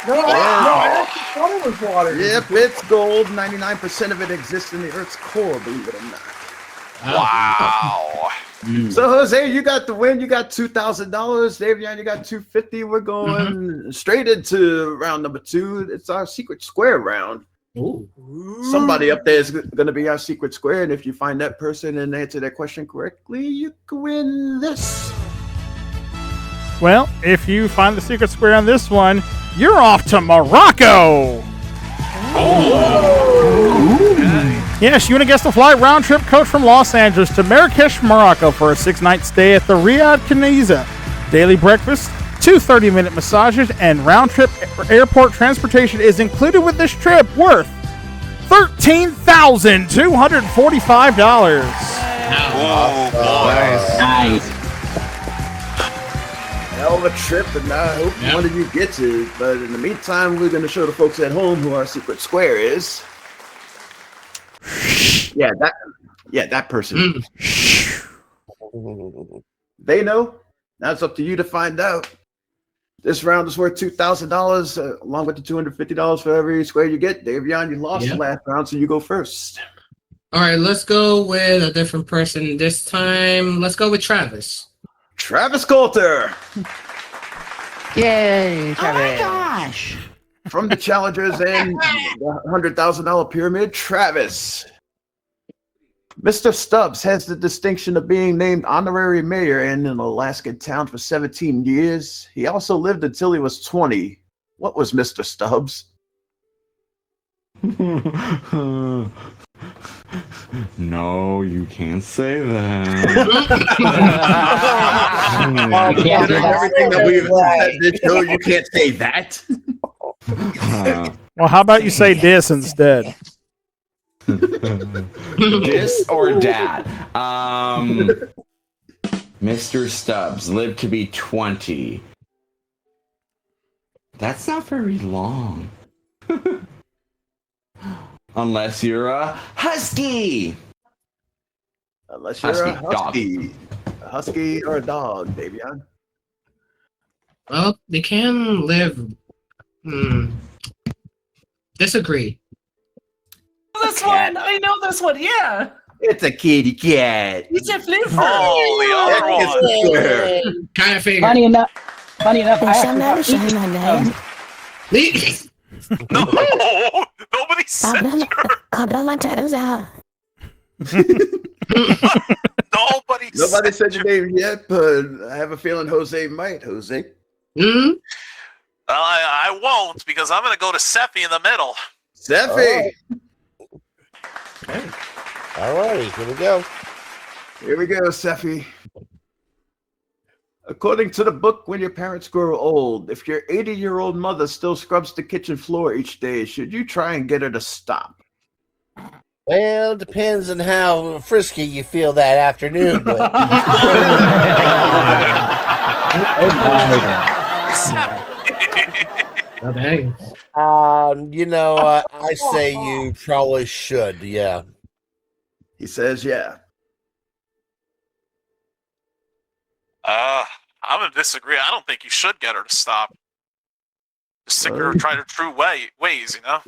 No, I actually thought it was water. Yep, it's gold. 99% of it exists in the Earth's core, believe it or not. Wow. So, Jose, you got the win. You got $2,000. Davion, you got $250. We're going straight into round number 2. It's our secret square round. Ooh. Somebody up there is going to be our secret square, and if you find that person and answer that question correctly, you can win this. Well, if you find the secret square on this one, you're off to Morocco. Yes, you want to guess the flight round trip coach from Los Angeles to Marrakesh, Morocco for a 6-night stay at the Riyadh Kaniza. Daily breakfast, 2 30-minute massages, and round-trip airport transportation is included with this trip, worth $13,245. Nice. Hell of a trip, and I hope one of you gets it. But in the meantime, we're going to show the folks at home who our secret square is. That person. They know. Now it's up to you to find out. This round is worth $2,000, along with the $250 for every square you get. Davion, you lost the last round, so you go first. All right, let's go with a different person this time. Let's go with Travis. Travis Coulter. Yay, Oh my gosh. From the Challengers and the $100,000 pyramid, Travis. Mr. Stubbs has the distinction of being named honorary mayor in an Alaskan town for 17 years. He also lived until he was 20. What was Mr. Stubbs? No, you can't say that. Considering everything that we've said this show, you can't say that. Well, how about you say this instead? This or dad? Mr. Stubbs lived to be 20. That's not very long. Unless you're a husky. Unless you're Husky, a husky. A husky or a dog, Davion. Well, they can live. Disagree. This one, I know this one. Yeah, It's a kitty cat. it's a flipper. Oh, the other one. Kind of figured. Funny enough, I Shut have up, shut my name. No, nobody said I'll blow my toes out. nobody. Nobody said your name yet, but I have a feeling Jose might. Jose. I won't because I'm going to go to Seppi in the middle. Seppi. All righty, here we go. Here we go, Seppi. According to the book, when your parents grow old, if your 80-year-old mother still scrubs the kitchen floor each day, should you try and get her to stop? Well, it depends on how frisky you feel that afternoon. But... I say you probably should. Yeah. He says, yeah. I'm going to disagree. I don't think you should get her to stop. Just stick her try her true ways, you know?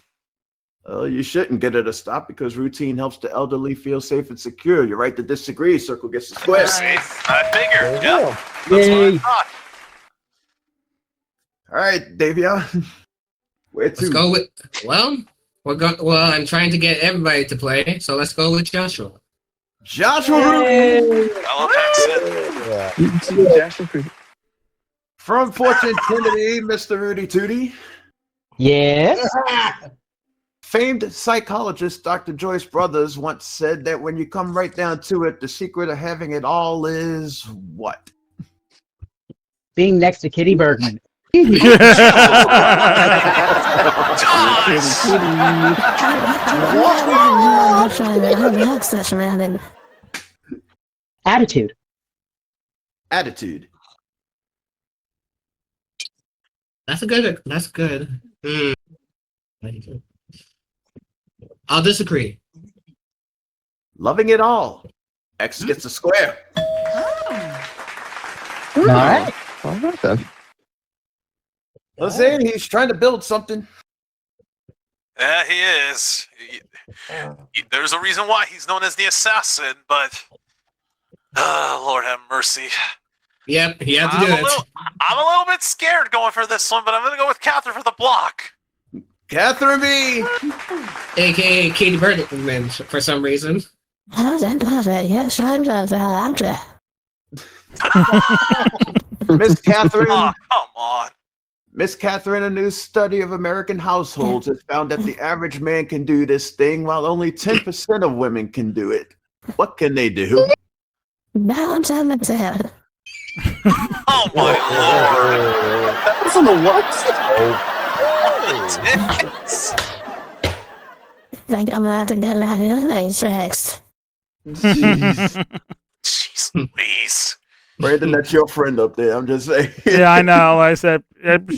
You shouldn't get her to stop because routine helps the elderly feel safe and secure. You're right to disagree. Circle gets the square. See? I figured. Yeah. That's Yay. what I thought. All right, Davion. Where to? Let's go with. Well, I'm trying to get everybody to play, so let's go with Joshua. Joshua from Fortune Trinity, Mr. Rudy Tooty. Yes. Famed psychologist Dr. Joyce Brothers once said that when you come right down to it, the secret of having it all is what? Being next to Kitty Bergman. Attitude. Attitude. That's good. I'll disagree. Loving it all. X gets a square. All right. All right then. Jose, he's trying to build something. Yeah, he is. There's a reason why he's known as the assassin, but Lord have mercy. Yep, he had to do it. I'm a little bit scared going for this one, but I'm going to go with Catherine for the block. Catherine B. AKA Katie Bergman for some reason. Yes, Miss Catherine. Oh, come on. Miss Catherine, a new study of American households has found that the average man can do this thing while only 10% of women can do it. What can they do? Balance on the tail. Oh my lord. That's on the what? Like I'm about to get out of the sex. Jeez Louise. Brandon, that's your friend up there. I'm just saying. Yeah, I know. I said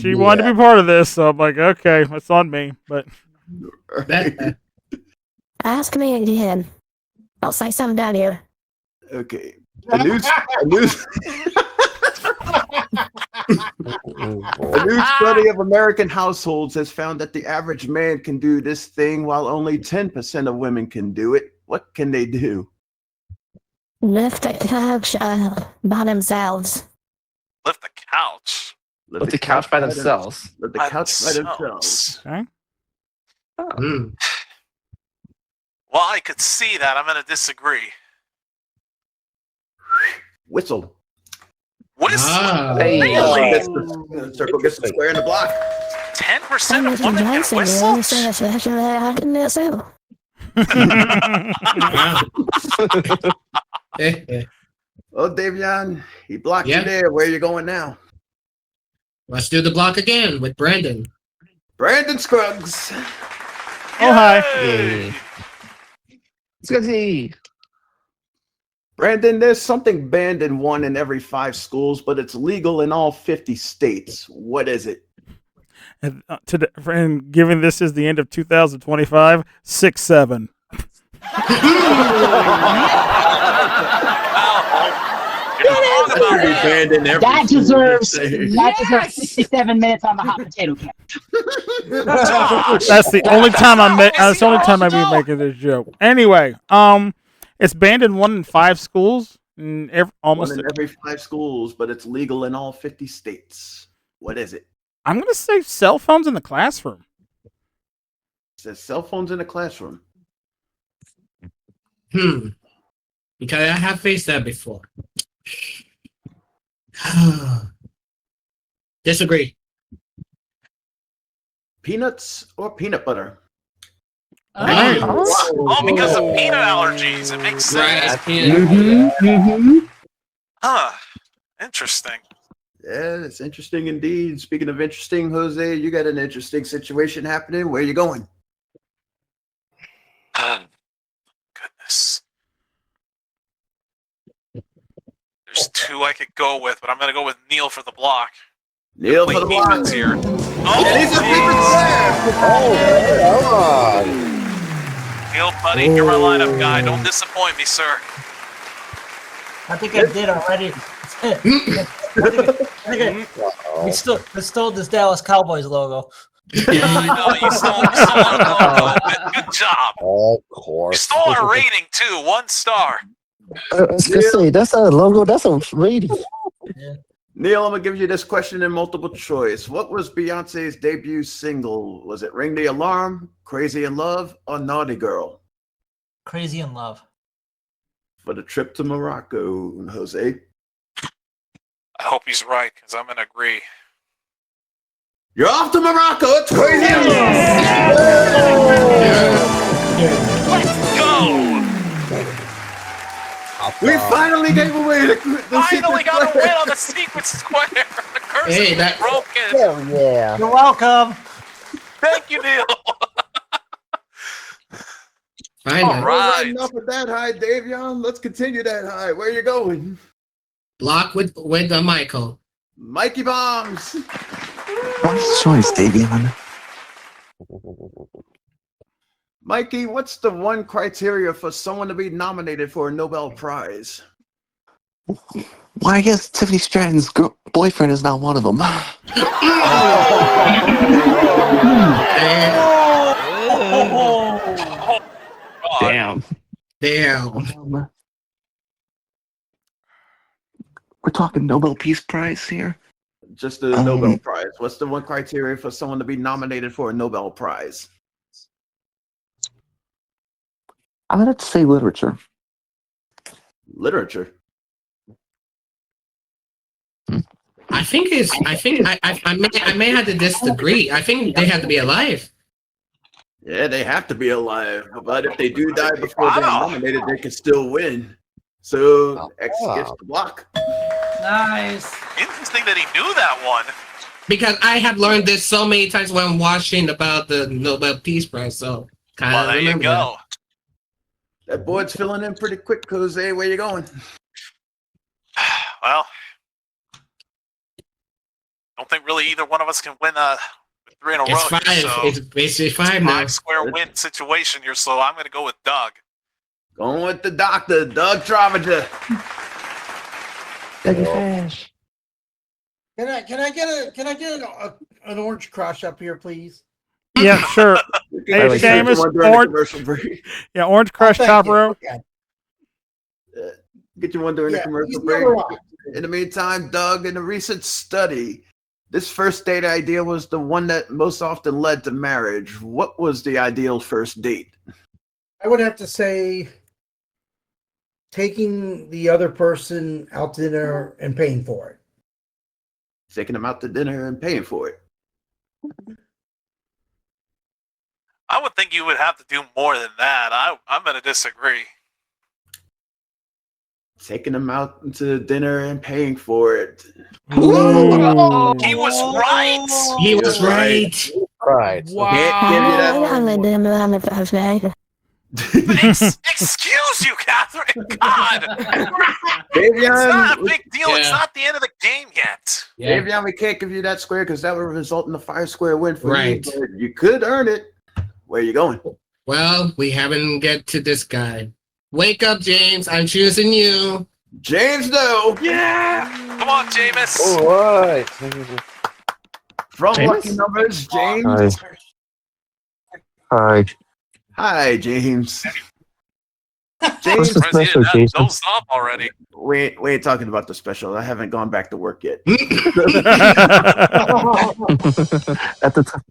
she wanted to be part of this, so I'm like, okay, it's on me. But ask me again. I'll say something down here. Okay. A new study of American households has found that the average man can do this thing while only 10% of women can do it. What can they do? Lift the couch by themselves. Lift the couch. Lift the couch by themselves. Lift the couch by themselves. Okay. Well, I could see that. I'm going to disagree. Whistle. Whistle? Hey. Really? Circle gets the square in the block. 10% of women can whistle? Oh, Davion, he blocked Yeah. you there. Where you going now? Let's do the block again with Brandon. Brandon Scruggs. Oh, hi. Yay. Let's go see. Brandon, there's something banned in 1 in every 5 schools, but it's legal in all 50 states. What is it? And given this is the end of 2025, 6-7. That deserves 67 minutes on the hot potato couch. That's the only time that's the only time I be making this joke. Anyway, it's banned in 1 in 5 schools. Almost 1 in every 5 schools, but it's legal in all 50 states. What is it? I'm gonna say cell phones in the classroom. It says cell phones in the classroom. Because I have faced that before. Disagree. Peanuts or peanut butter? Oh, because of peanut allergies. It makes sense. Huh. Interesting. Yeah, it's interesting indeed. Speaking of interesting, Jose, you got an interesting situation happening. Where you going? Goodness. There's 2 I could go with, but I'm going to go with Neil for the block. Neil Play for the block. defense here. Oh, Neil, buddy, you're my lineup guy. Don't disappoint me, sir. I think I did already. We stole this Dallas Cowboys logo. Yeah, I know. You stole our logo. Good job. Of course. You stole our rating, too. 1 star. I was gonna say that's not a logo. That's a rating. Neil, I'm gonna give you this question in multiple choice. What was Beyonce's debut single? Was it "Ring the Alarm," "Crazy in Love," or "Naughty Girl"? Crazy in Love. For the trip to Morocco, Jose. I hope he's right, because I'm going to agree. You're off to Morocco. It's Crazy in Love. Let's go. We finally gave away the Finally got a win on the secret square. The curse Hey, is that- broken. Hell yeah. You're welcome. Thank you, Neil. Fine. All right. Enough of that high, Davion. Let's continue that high. Where you going? Block with Michael. Mikey Bombs. Wise choice, Davion. Mikey, what's the one criteria for someone to be nominated for a Nobel Prize? Well, I guess Tiffany Stratton's boyfriend is not one of them. Damn. We're talking Nobel Peace Prize here. Just the Nobel Prize. What's the one criteria for someone to be nominated for a Nobel Prize? I'm gonna have to say literature. Literature. I think I may have to disagree. I think they have to be alive. Yeah, they have to be alive. But if they do die before they're nominated, they can still win. So X gets the block. Nice. Interesting that he knew that one. Because I have learned this so many times when I'm watching about the Nobel Peace Prize. So kind Well, of there you go. That board's filling in pretty quick, Jose. Where you going? Well, don't think really either one of us can win 3 in a It's row. 5. Here, so It's basically 5 now. 5-square win situation here, so I'm going to go with Doug. Going with the doctor, Doug Travager. Can I get an orange crush up here, please? Yeah, sure. Hey, Seamus, Orange Crush top row. Get you one during the commercial break. In the meantime, Doug, in a recent study, this first date idea was the one that most often led to marriage. What was the ideal first date? I would have to say taking the other person out to dinner and paying for it. Taking them out to dinner and paying for it. I I would think you would have to do more than that. I'm going to disagree. Taking them out to dinner and paying for it. He was right. He was right. Right. Excuse you, Catherine. God. Davion, It's not a big deal. It's Yeah. not the end of the game yet. Yeah. Davion, we can't give you that square because that would result in a 5 square win for Right. you. But you could earn it. Where you going? Well, we haven't get to this guy. Wake up, James. I'm choosing you. James, no. Yeah. Come on, Jameis. All right. From James? Lucky Numbers, James. Hi. Hi, James. What's James, the special, Jason? Don't stop already. we ain't talking about the special. I haven't gone back to work yet. At the time.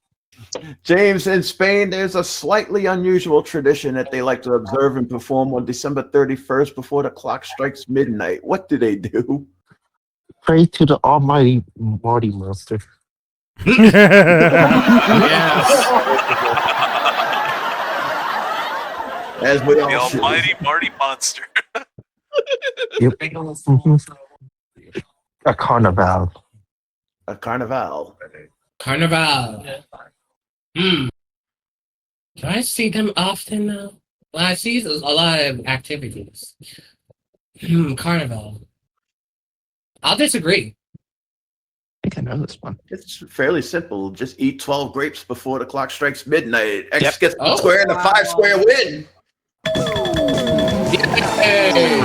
James, in Spain, there's a slightly unusual tradition that they like to observe and perform on December 31st before the clock strikes midnight. What do they do? Pray to the almighty Marty Monster. As we The all should. almighty Marty Monster. Yep. A carnival. A carnival. Carnival. Do I see them often now? Well, I see a lot of activities. Carnival. I'll disagree. I think I know this one. It's fairly simple. Just eat 12 grapes before the clock strikes midnight. X Yep. gets the Oh. square and a 5 square win. Yay!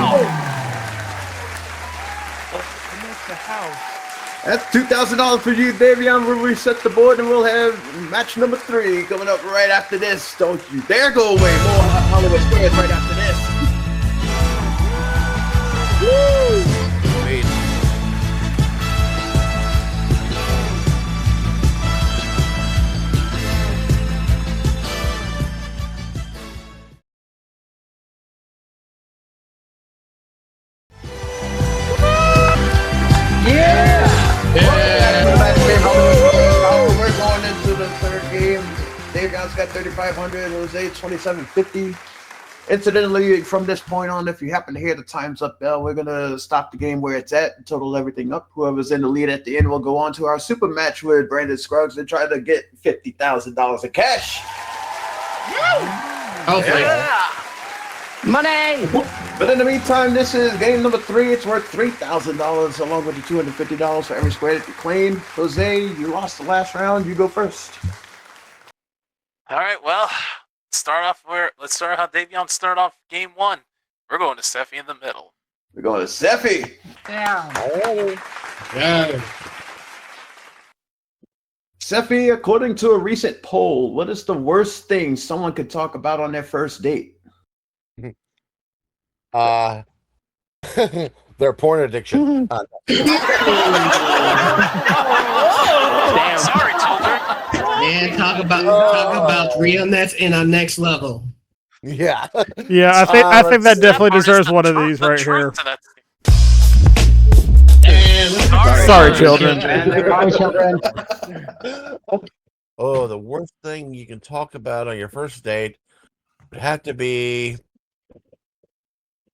That's $2,000 for you, Davion. We'll reset the board and we'll have match number 3 coming up right after this. Don't you dare go away. More Hollywood Squares right after this. Woo! Wait. We're going into the third game. Davion's got 3,500. Jose 2,750. Incidentally, from this point on, if you happen to hear the time's up bell, we're gonna stop the game where it's at and total everything up. Whoever's in the lead at the end will go on to our super match with Brandon Scruggs and try to get $50,000 in cash. Hopefully. Money! But in the meantime, this is game number 3. It's worth $3,000 along with the $250 for every square that you claim. Jose, you lost the last round. You go first. All right, well, let's start how Davion started off game 1. We're going to Steffi in the middle. We're going to Seffi. Yeah. Yeah. Seffi, according to a recent poll, what is the worst thing someone could talk about on their first date? Their porn addiction. Damn. Sorry, children. And talk about realness in our next level. Yeah. Yeah, I think that definitely deserves one of these right here. Sorry, children. Sorry, children. Oh, the worst thing you can talk about on your first date would have to be,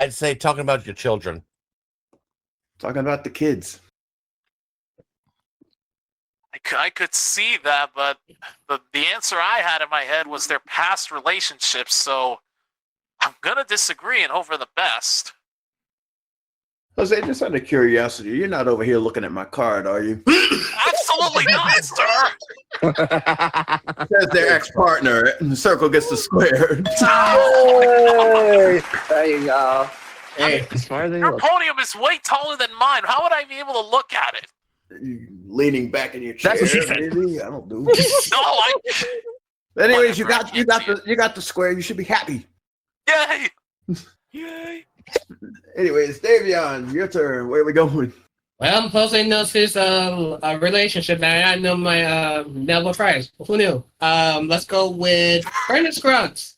I'd say, talking about your children. Talking about the kids. I could see that, but the answer I had in my head was their past relationships, so I'm going to disagree and hope for the best. Jose, just out of curiosity, you're not over here looking at my card, are you? Absolutely not, sir! It says their ex-partner, and the circle gets the square. Hey, there you go. Hey, as far as they Your look. podium is way taller than mine. How would I be able to look at it? Leaning back in your chair. That's what she said. Maybe? I don't know. No, Anyways, you got the square. You should be happy. Yay! Yay! Anyways, Davion, your turn. Where are we going? well, Jose knows his a relationship, and I know my Neville Price. Who knew? Let's go with Brandon Scruggs.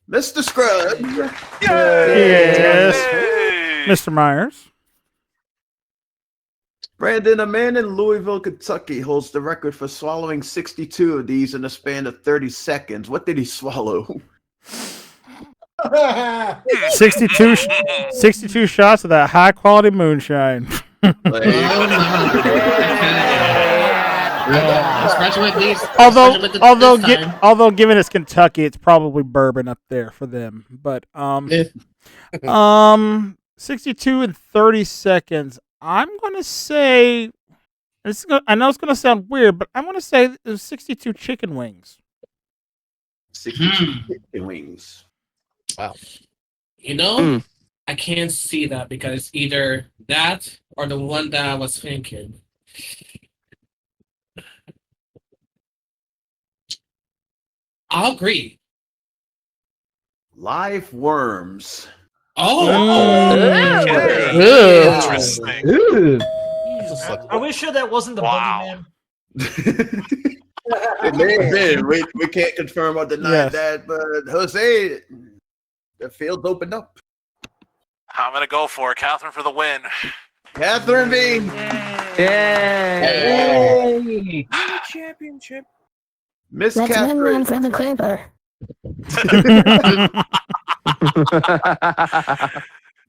Mr. Scruggs. Yes. Mr. Myers. Brandon, a man in Louisville, Kentucky, holds the record for swallowing 62 of these in a span of 30 seconds. What did he swallow? 62 shots of that high quality moonshine. Although given it's Kentucky, it's probably bourbon up there for them. But 62 in 30 seconds. I'm gonna say I know it's gonna sound weird, but I'm gonna say it was 62 chicken wings. 62 chicken wings. Wow. You know, I can't see that because either that or the one that I was thinking. I'll agree. Live worms. Interesting. Are we sure that wasn't the boogeyman? It may have been. We can't confirm or deny that, but Jose, the field's opened up. I'm gonna go for it. Catherine for the win. Catherine B. Yay! Championship. Miss That's Catherine. one for the Clipper.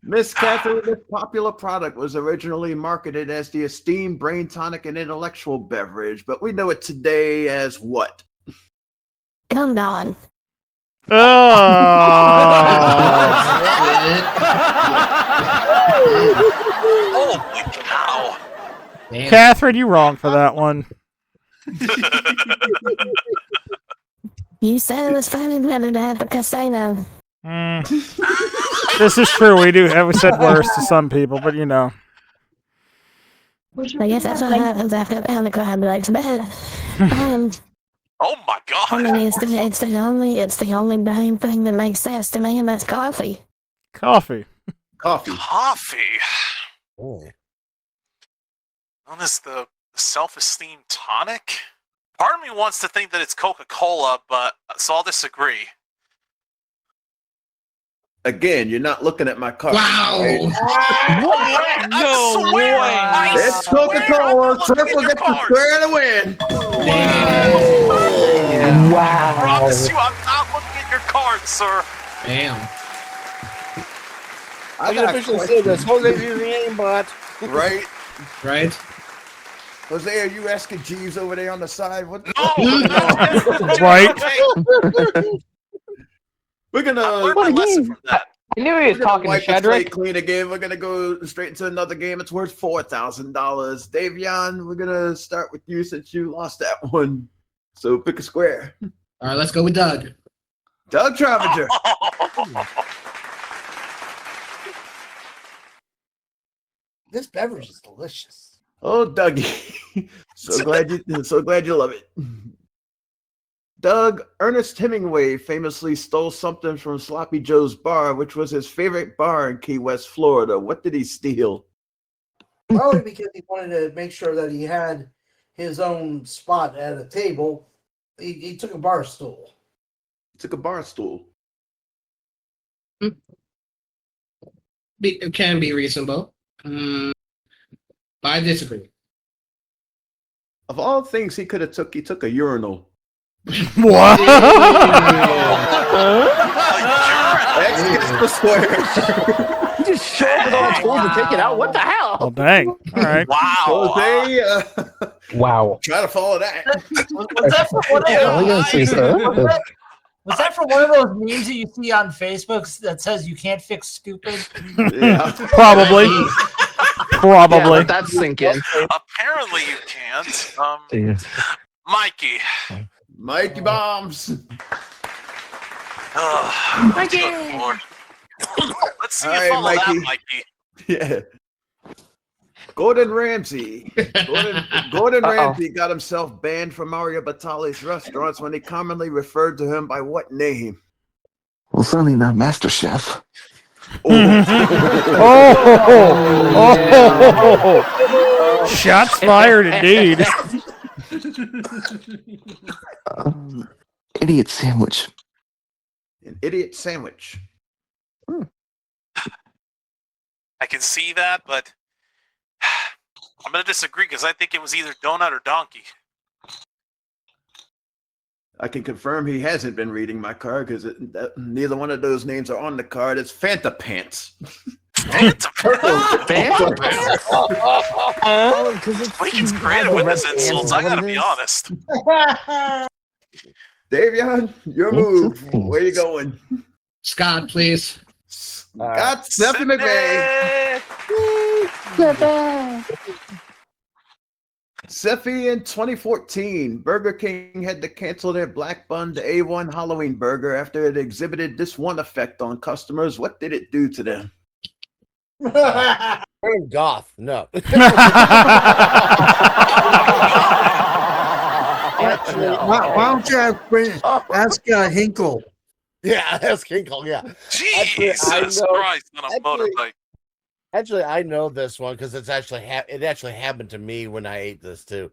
Miss Catherine, this popular product was originally marketed as the esteemed brain tonic and intellectual beverage, but we know it today as what? Come on. Holy cow. Catherine, you wrong for that one. You said it was funny better to have a casino. This is true. We said worse to some people, but you know. I guess that's what happens after the crowd likes better. Oh my god! I mean, it's the only damn thing that makes sense to me, and that's coffee. Coffee. Coffee. Known as the self-esteem tonic. Part of me wants to think that it's Coca-Cola, but so I'll disagree. Again, you're not looking at my card. Wow. Right? No way! It's Coca-Cola. Triple gets the square to win. I promise you, I'm not looking at your card, sir. Damn. I can officially say this. Jose's using the aimbot. Right? Right? Jose, are you asking Jeeves over there on the side? What? No. Right. We're gonna learn my lesson from that. I knew he was talking to Shedrick. Clean again. We're gonna go straight into another game. It's worth $4,000. Davion, we're gonna start with you since you lost that one. So pick a square. All right, let's go with Doug. Doug Travager. This beverage is delicious. Oh, Dougie. so glad you love it. Doug, Ernest Hemingway famously stole something from Sloppy Joe's bar, which was his favorite bar in Key West, Florida. What did he steal? Probably because he wanted to make sure that he had his own spot at a table. He took a bar stool. Took a bar stool. It can be reasonable. But I disagree. Of all things he could have took, he took a urinal. What? Extra square. You just showed up with all the tools to take it out. What the hell? Oh, dang. All right. Wow. Jose, Wow. try to follow that. Was that for one of those? Was that for one of those memes that you see on Facebook that says you can't fix stupid? Yeah. Probably. Yeah, let that sink in. Apparently you can't. Mikey. Mikey Bombs. Mikey. Let's see All you right, follow Mikey. that, Mikey. Yeah. Gordon Ramsay. Gordon Ramsay got himself banned from Mario Batali's restaurants when they commonly referred to him by what name? Well, certainly not Master Chef. Shots fired indeed. Idiot sandwich. An idiot sandwich. I can see that, but I'm going to disagree because I think it was either Donut or Donkey. I can confirm he hasn't been reading my card because neither one of those names are on the card. It's Fanta Pants. Fanta Pants? Lincoln's creative with his insults, I gotta be honest. Davion, your move. Where you going? Scott, please. Scott Stephanie McVay. Seffi in 2014, Burger King had to cancel their Black Bun to A1 Halloween burger after it exhibited this one effect on customers. What did it do to them? Turn goth. No. Actually, why don't you ask Hinkle? Yeah, ask Hinkle. Yeah. Jesus Christ on a motorbike. Actually, I know this one because it's actually it actually happened to me when I ate this too.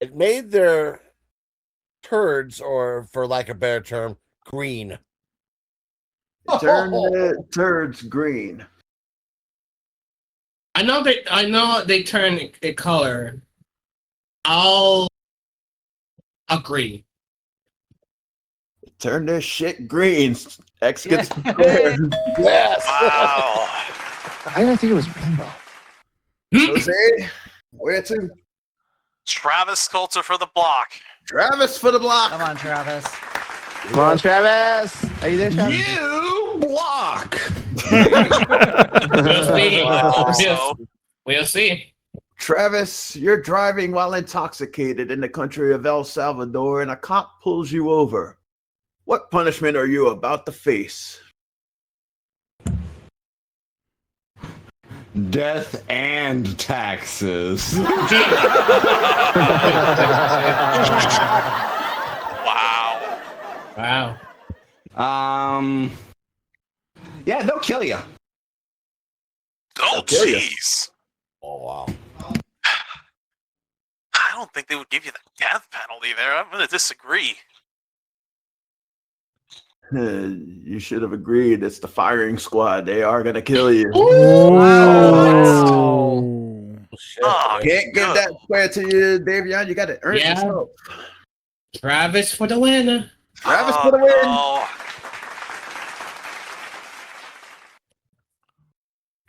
It made their turds, or for lack of a better term, green. Turn the turds green. I know they turn a color. I'll agree. Turn this shit green. X gets squared. Yes. Wow. I didn't think it was rainbow. Jose, where to? Travis Coulter for the block. Travis for the block. Come on, Travis. Come on, Travis. Are you there, Travis? You block. We'll see. Travis, you're driving while intoxicated in the country of El Salvador and a cop pulls you over. What punishment are you about to face? Death and taxes. Wow. Yeah, they'll kill you. Oh, jeez. Oh, wow. I don't think they would give you the death penalty there. I'm going to disagree. You should have agreed. It's the firing squad. They are going to kill you. Oh, Can't give that square to you, Davion. You got to earn it yourself. Travis for the win. Travis for the win. No.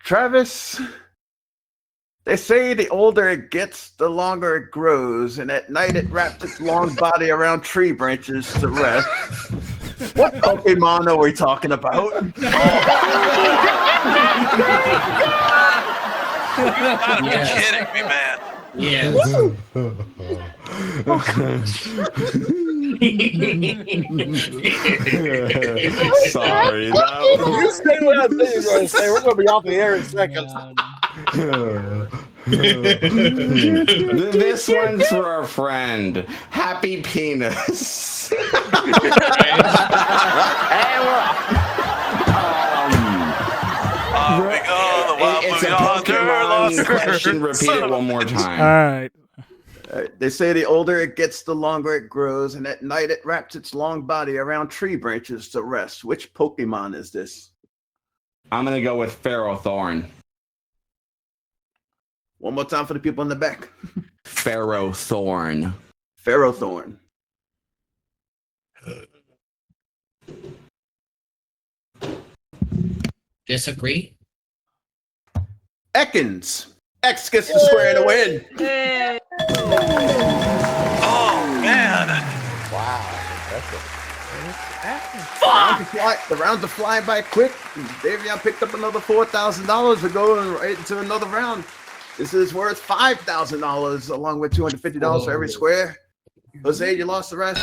Travis, they say the older it gets, the longer it grows, and at night it wraps its long body around tree branches to rest. What Pokemon are we talking about? You gotta be kidding me, man. Yes. Sorry. You say what I think you're going to say. We're going to be off the air in seconds. This one's for our friend. Happy Penis. It's a Pokemon question. Repeat it one more time. All right. They say the older it gets, the longer it grows, and at night it wraps its long body around tree branches to rest. Which Pokemon is this? I'm going to go with Ferrothorn. One more time for the people in the back. Ferrothorn. Ferrothorn. Disagree? Ekans. X gets the square to win. Oh, man. Wow. The rounds are flying by quick. Davion picked up another $4,000. We're going right into another round. This is worth $5,000 along with $250 for every square. Jose, you lost the rest.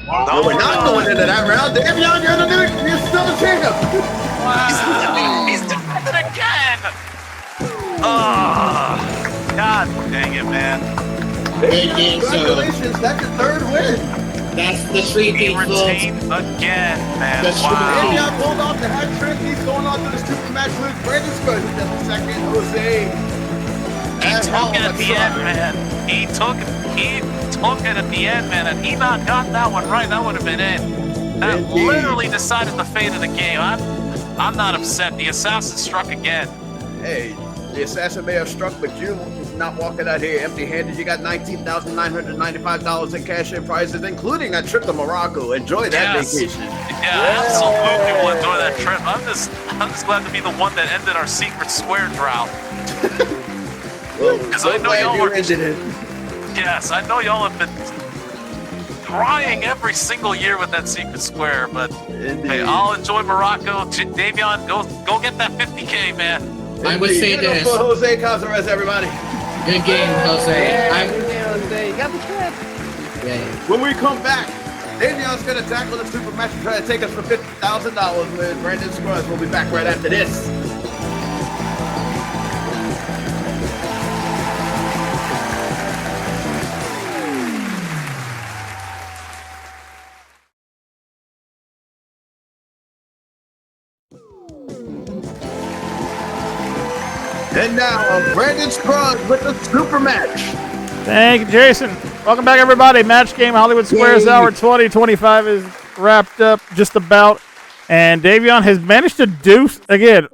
No, we're not going into that round. Davion, you're still the champ. He's defending again. Oh, God dang it, man. Congratulations, that's your third win. That's the street He people. retained again, man. Wow. Davion pulled off the hat trick. He's going on to the super match with Brandon Scott. He does the second. Jose. He took it at the end, man. He took it at the end, man. And he not got that one right, that would have been it. That literally decided the fate of the game. I'm not upset. The assassin struck again. Hey, The assassin may have struck, but you're not walking out here empty-handed. You got $19,995 in cash and prizes, including a trip to Morocco. Enjoy that vacation. Yeah, absolutely. We'll enjoy that trip. I'm just glad to be the one that ended our secret square drought. Because I know y'all are. Yes, I know y'all have been crying every single year with that secret square, but hey, I'll enjoy Morocco. Davion, go get that 50K, man. I would say this. For Jose Cazares, everybody. Good game, Jose. When we come back, Davion's going to tackle the super match and try to take us for $50,000 with Brandon Scruggs. We'll be back right after this. And now, Brandon Scruggs with the super match. Thank you, Jason. Welcome back, everybody. Match Game Hollywood Squares Hour 2025 is wrapped up just about. And Davion has managed to do, again,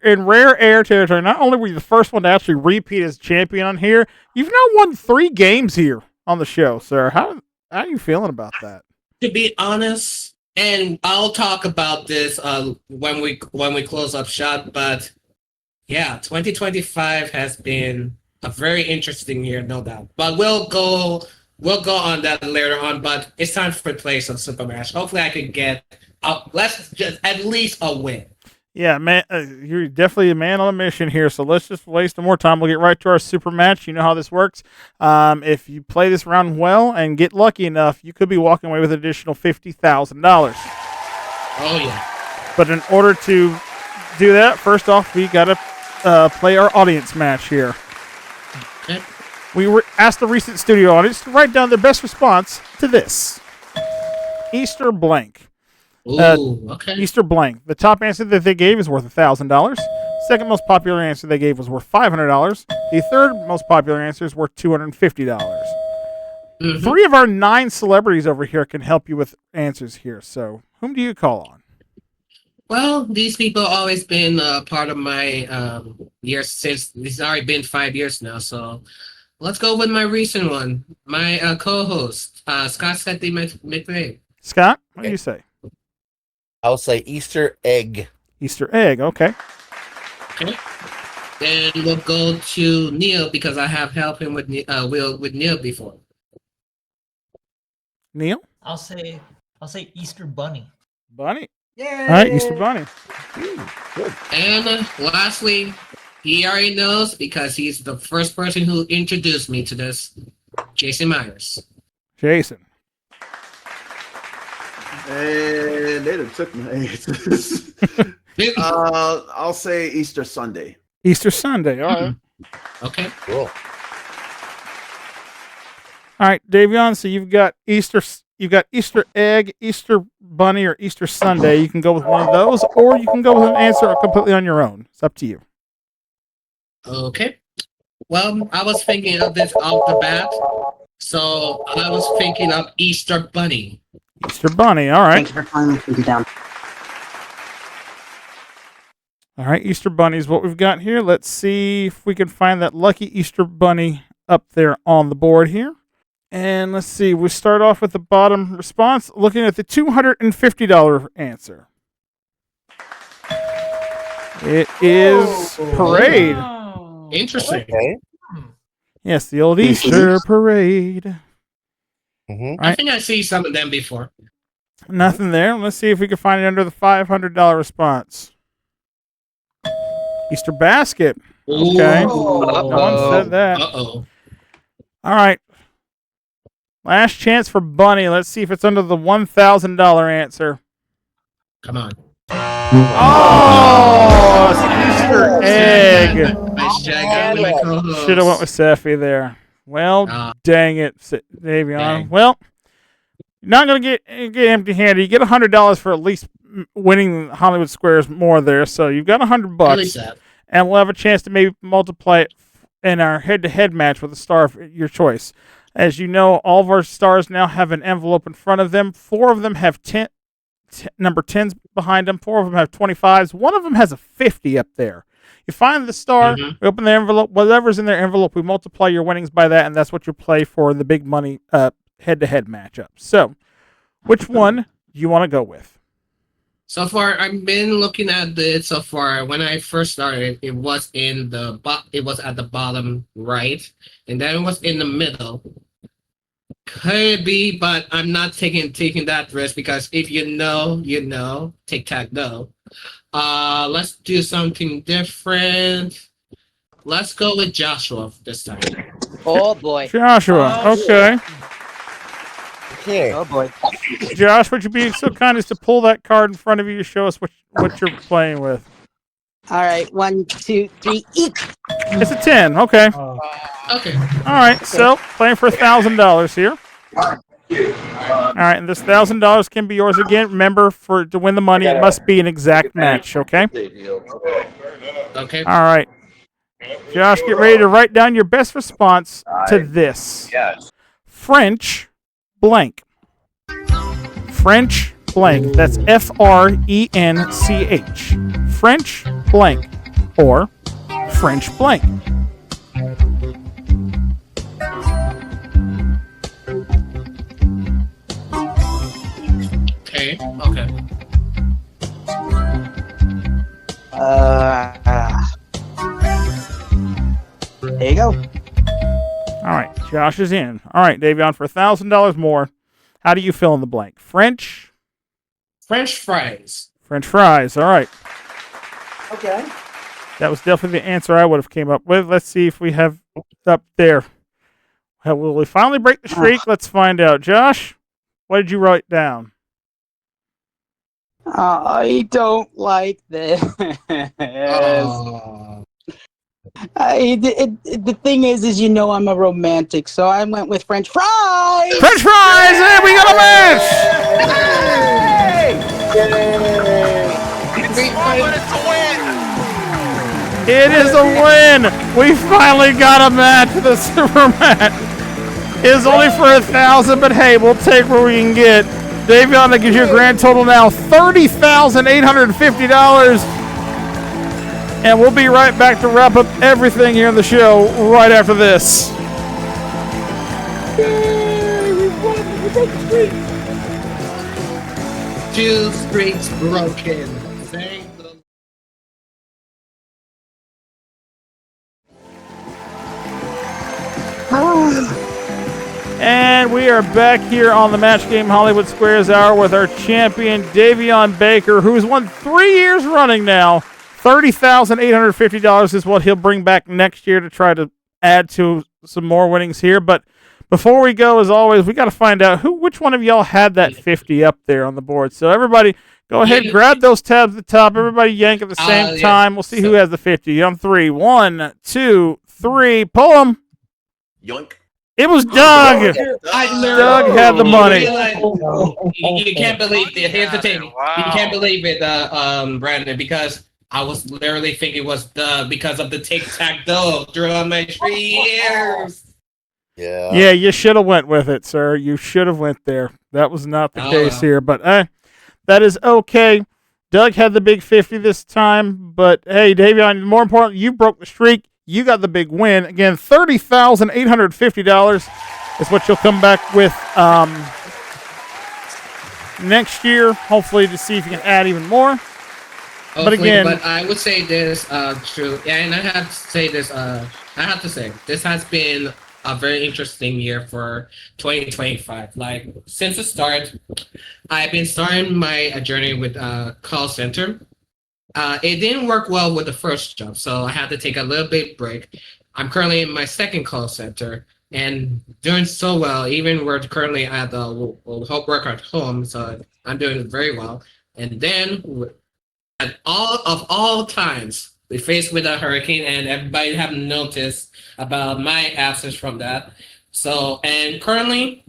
in rare air territory. Not only were you the first one to actually repeat as champion on here, you've now won 3 games here on the show, sir. How are you feeling about that? To be honest, and I'll talk about this when we close up shop, but yeah, 2025 has been a very interesting year, no doubt. But we'll go on that later on. But it's time for play some Super Match. Hopefully, I can get let's just at least a win. Yeah, man, you're definitely a man on a mission here. So let's just waste no more time. We'll get right to our super match. You know how this works. If you play this round well and get lucky enough, you could be walking away with an additional $50,000. Oh yeah. But in order to do that, first off, we gotta play our audience match here. Okay. We were asked the recent studio audience to write down their best response to this. Easter blank. Ooh, okay. Easter blank. The top answer that they gave is worth $1,000. Second most popular answer they gave was worth $500. The third most popular answer is worth $250. Mm-hmm. 3 of our 9 celebrities over here can help you with answers here. So whom do you call on? Well, these people have always been part of my years since it's already been 5 years now. So let's go with my recent one, my co-host, Scott Setty McVeigh. Scott, what do you say? I'll say Easter egg. Easter egg, okay. Okay. Then we'll go to Neil because I have helped him with Neil before. Neil? I'll say Easter Bunny. Bunny. Yeah. All right, Easter Bunny. And lastly, he already knows because he's the first person who introduced me to this, Jason Myers. Jason. And they done took my answers. I'll say Easter Sunday. Easter Sunday, all right. Okay. Cool. All right, Davion, so you've got Easter egg, Easter bunny, or Easter Sunday. You can go with one of those, or you can go with an answer completely on your own. It's up to you. Okay. Well, I was thinking of this off the bat, so I was thinking of Easter Bunny. Easter Bunny, all right. Thank you for finally thinking down. All right, Easter Bunny is what we've got here. Let's see if we can find that lucky Easter Bunny up there on the board here. And let's see, we start off with the bottom response, looking at the $250 answer. It is Parade. Interesting. Okay. Yes, the old Easter Parade. Mm-hmm. I think I see some of them before. Nothing there. Let's see if we can find it under the $500 response. Easter Basket. Okay. No one said that. Uh-oh. All right. Last chance for Bunny. Let's see if it's under the $1,000 answer. Come on. Oh, it's Easter egg. Nice jag on my co-host. Should have went with Seffi there. Well, dang it, Davion. Dang. Well, you're not going to get empty-handed. You get $100 for at least winning Hollywood Squares more there. So you've got $100, and we'll have a chance to maybe multiply it in our head-to-head match with a star of your choice. As you know, all of our stars now have an envelope in front of them. 4 of them have number 10s behind them. 4 of them have 25s. 1 of them has a 50 up there. You find the star, we open the envelope, whatever's in their envelope, we multiply your winnings by that, and that's what you play for the big money head-to-head matchup. So, which one do you want to go with? So far, I've been looking at it so far. When I first started, it was in the it was at the bottom right, and then it was in the middle. Could be, but I'm not taking that risk because if you know, you know. Tic-tac-toe. Let's do something different. Let's go with Joshua this time. Oh boy. Joshua, okay. Okay. Oh boy. Josh, would you be so kind as to pull that card in front of you to show us what you're playing with? All right. 1, 2, 3, eat. It's a 10. Okay. Okay. All right. So playing for $1,000 here. All right, and this $1,000 can be yours again. Remember, to win the money, it must be an exact match. Okay. Okay. All right. Josh, get ready to write down your best response to this. Yes. French blank. French blank. That's French. French blank. Or French blank. Okay. There you go. All right, Josh is in. All right, Davion, for $1,000 more, how do you fill in the blank? French fries. French fries. All right. Okay. That was definitely the answer I would have came up with. Let's see if we have up there. Will we finally break the streak? Let's find out. Josh, what did you write down? I don't like this. Oh. The thing is, you know, I'm a romantic, so I went with French fries. French fries! Hey, we got a match! It is a win! We finally got a match. The super match is only for $1,000, but hey, we'll take what we can get. Davion, that gives you a grand total now $30,850. And we'll be right back to wrap up everything here in the show right after this. Two streaks broken. Thank the And we are back here on the Match Game Hollywood Squares Hour with our champion, Davion Baker, who's won 3 years running now. $30,850 is what he'll bring back next year to try to add to some more winnings here. But before we go, as always, we got to find out which one of y'all had that 50 up there on the board. So everybody, go ahead, grab those tabs at the top. Everybody yank at the same time. We'll see who has the 50 on 3. 1, 2, 3. Pull them. Yoink. It was Doug. Doug had the money. You can't believe it. Here's the thing. You can't believe it, Brandon, because I was literally thinking it was Doug because of the tic-tac-toe throughout my 3 years. Yeah, you should have went with it, sir. You should have went there. That was not the case here, but that is okay. Doug had the big 50 this time, but hey, Davion, more importantly, you broke the streak. You got the big win. Again, $30,850 is what you'll come back with next year, hopefully to see if you can add even more. But again, but I would say this, true, and I have to say this, this has been a very interesting year for 2025. Like, since the start, I've been starting my journey with call center. It didn't work well with the first job, so I had to take a little bit break. I'm currently in my second call center and doing so well. Even we're currently at the Hope Work at Home, so I'm doing very well. And then at all times, we faced with a hurricane, and everybody have noticed about my absence from that. So, and currently,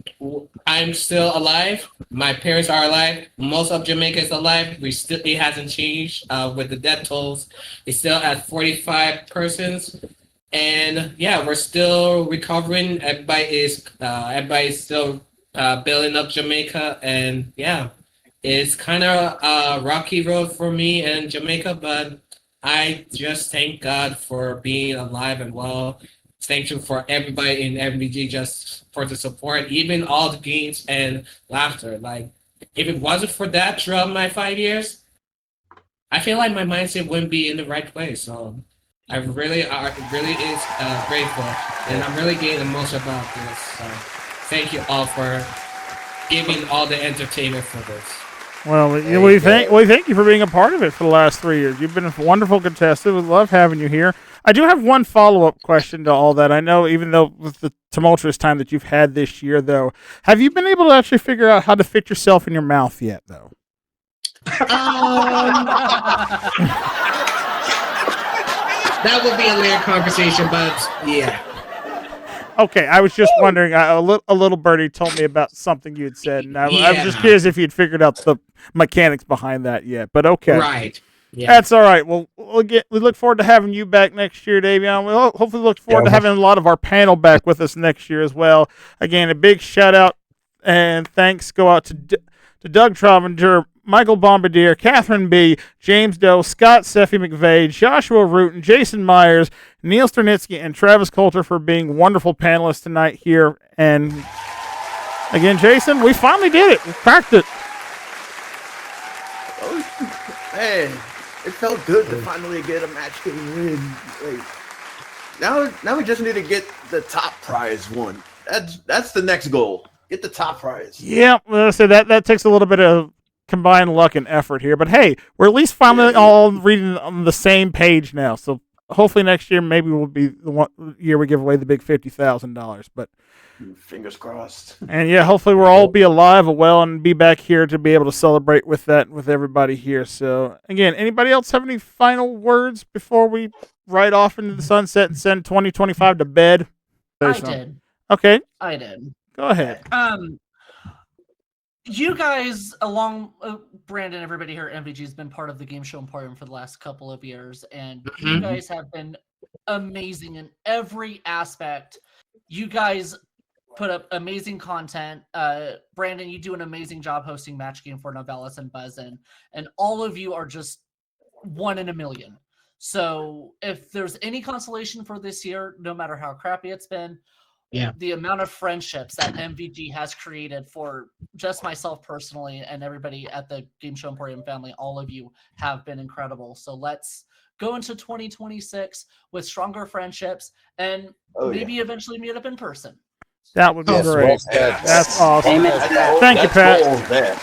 I'm still alive. My parents are alive. Most of Jamaica is alive. It hasn't changed with the death tolls. It's still at 45 persons. And yeah, we're still recovering. Everybody is still building up Jamaica. And yeah, it's kind of a rocky road for me and Jamaica, but I just thank God for being alive and well. Thank you for everybody in MVG just for the support, even all the games and laughter. Like, if it wasn't for that throughout my 5 years, I feel like my mindset wouldn't be in the right place. So I really is grateful, and I'm really getting the most about this. So thank you all for giving all the entertainment for this. Well, we thank you for being a part of it for the last 3 years. You've been a wonderful contestant. We love having you here. I do have one follow-up question to all that. I know, even though with the tumultuous time that you've had this year, though, have you been able to actually figure out how to fit yourself in your mouth yet, though? That would be a later conversation, but yeah. Okay, I was just wondering. A little birdie told me about something you had said, and I was just curious if you'd figured out the mechanics behind that yet. But okay, right. Yeah. That's all right. Well, we look forward to having you back next year, Davion. We hopefully look forward to having a lot of our panel back with us next year as well. Again, a big shout out and thanks go out to Doug Trovinger, Michael Bombardier, Catherine B., James Doe, Scott Seffi McVeigh, Joshua Rooten, Jason Myers, Neil Sternitsky, and Travis Coulter for being wonderful panelists tonight here. And again, Jason, we finally did it. We cracked it. Oh, man, it felt good to finally get a match game win. Like, now we just need to get the top prize one. That's the next goal. Get the top prize. Yeah, well, so that takes a little bit of combined luck and effort here, but hey, we're at least finally all reading on the same page now. So hopefully next year maybe will be the year we give away the big $50,000. But fingers crossed. And yeah, hopefully we'll all be alive and well and be back here to be able to celebrate with that with everybody here. So again, anybody else have any final words before we ride off into the sunset and send 2025 to bed? I did. Okay. I did. Go ahead. You guys, along Brandon, everybody here at MVG has been part of the Game Show Emporium for the last couple of years, and you guys have been amazing in every aspect. You guys put up amazing content. Brandon, you do an amazing job hosting Match Game for Novellas and Buzzin, and all of you are just one in a million. So if there's any consolation for this year, no matter how crappy it's been, the amount of friendships that MVG has created for just myself personally and everybody at the Game Show Emporium family, all of you have been incredible. So let's go into 2026 with stronger friendships and maybe eventually meet up in person. That would be great. That's awesome. Thank you, Pat.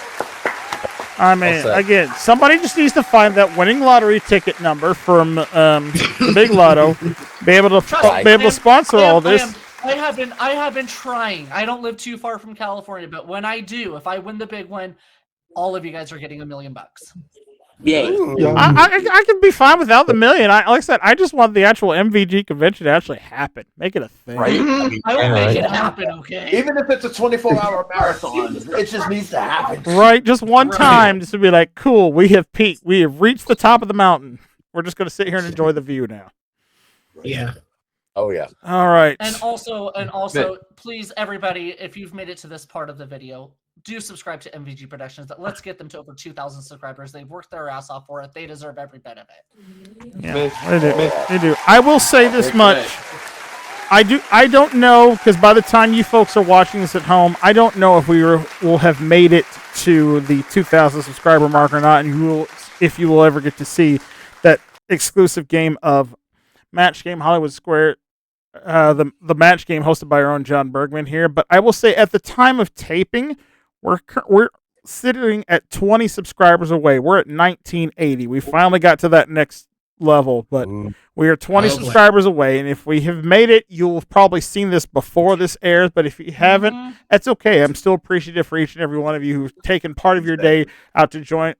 I mean, again, somebody just needs to find that winning lottery ticket number from the Big Lotto, be able to sponsor all this. I have been trying. I don't live too far from California, but when I do, if I win the big one, all of you guys are getting $1 million. Yay! I can be fine without the million. Like I said, I just want the actual MVG convention to actually happen. Make it a thing. Right? I will make it happen. Okay. Even if it's a 24-hour marathon, it just needs to happen. Right, just one time, just to be like, cool. We have peaked. We have reached the top of the mountain. We're just going to sit here and enjoy the view now. Yeah. Oh yeah. All right. And also, please, everybody, if you've made it to this part of the video, do subscribe to MVG Productions. Let's get them to over 2,000 subscribers. They've worked their ass off for it. They deserve every bit of it. Yeah, they do. I will say this much. I don't know, because by the time you folks are watching this at home, I don't know if we will have made it to the 2,000 subscriber mark or not, and if you will ever get to see that exclusive game of Match Game Hollywood Square, the match game hosted by our own John Bergman here. But I will say, at the time of taping, we're sitting at 20 subscribers away. We're at 1980. We finally got to that next level, but we are 20 subscribers away. And if we have made it, you'll have probably seen this before this airs. But if you haven't, that's okay. I'm still appreciative for each and every one of you who've taken part of your day out to enjoy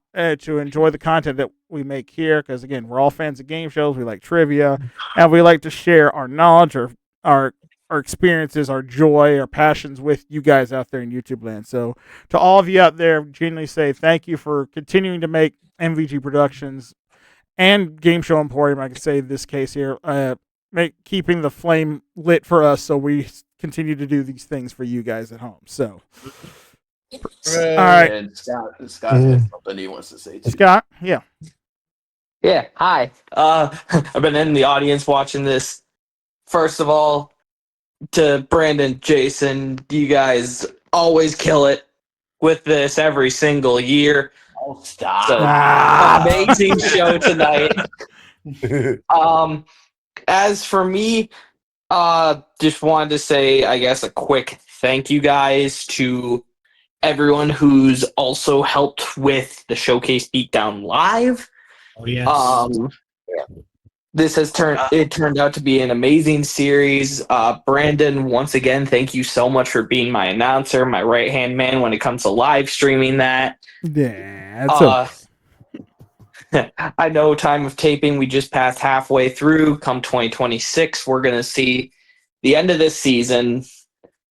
the content that we make here. Because again, we're all fans of game shows. We like trivia, and we like to share our knowledge, our experiences, our joy, our passions with you guys out there in YouTube land. So to all of you out there, genuinely say thank you for continuing to make MVG Productions and Game Show Emporium, I can say this case here, keeping the flame lit for us, so we continue to do these things for you guys at home. So, all right. And Scott has something he wants to say too. Scott, yeah. Yeah, hi. I've been in the audience watching this. First of all, to Brandon, Jason, you guys always kill it with this every single year. Oh, stop. So, amazing show tonight. As for me, just wanted to say, I guess, a quick thank you guys to everyone who's also helped with the Showcase Beatdown Live. Oh, yes. This has turned out to be an amazing series. Brandon, once again, thank you so much for being my announcer, my right-hand man when it comes to live streaming that. Yeah, that's I know time of taping, we just passed halfway through. Come 2026, we're going to see the end of this season.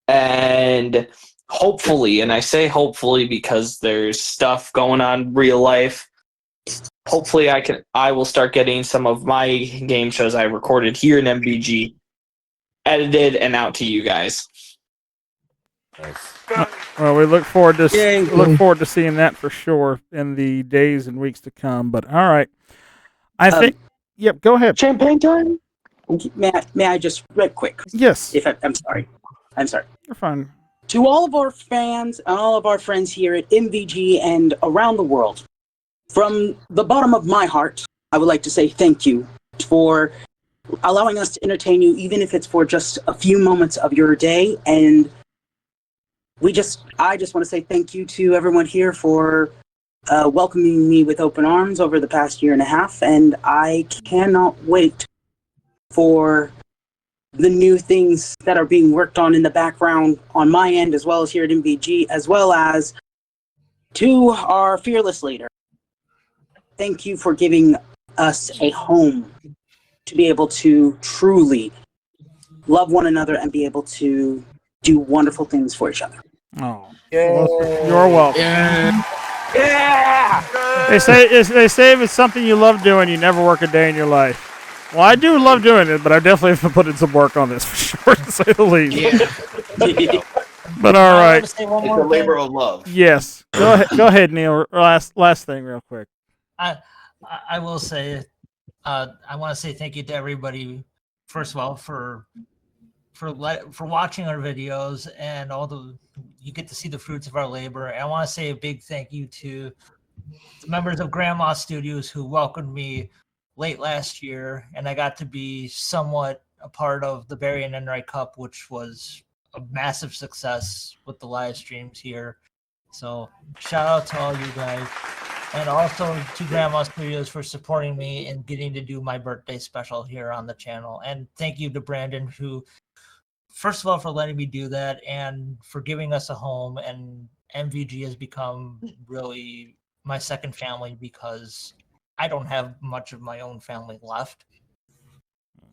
And hopefully, and I say hopefully because there's stuff going on in real life, hopefully I will start getting some of my game shows I recorded here in MVG edited and out to you guys. Well, we look forward to seeing that for sure in the days and weeks to come. But all right, I think. Yep, go ahead. Champagne time. May I just real quick? Yes. I'm sorry. You're fine. To all of our fans and all of our friends here at MVG and around the world, from the bottom of my heart, I would like to say thank you for allowing us to entertain you, even if it's for just a few moments of your day. And I just want to say thank you to everyone here for welcoming me with open arms over the past year and a half. And I cannot wait for the new things that are being worked on in the background on my end, as well as here at MVG, as well as to our fearless leader. Thank you for giving us a home to be able to truly love one another and be able to do wonderful things for each other. Oh, well, you're welcome. Yeah. They say if it's something you love doing, you never work a day in your life. Well, I do love doing it, but I definitely have to put in some work on this for sure, to say the least. But all right. It's a labor of love. Yes. Go ahead, Neil. Last thing, real quick. I will say, I want to say thank you to everybody. First of all, for watching our videos and you get to see the fruits of our labor. And I want to say a big thank you to the members of Grandma Studios who welcomed me late last year, and I got to be somewhat a part of the Barry and Enright Cup, which was a massive success with the live streams here. So shout out to all you guys. And also to Grandma Studios for supporting me and getting to do my birthday special here on the channel. And thank you to Brandon, who, first of all, for letting me do that and for giving us a home. And MVG has become really my second family because I don't have much of my own family left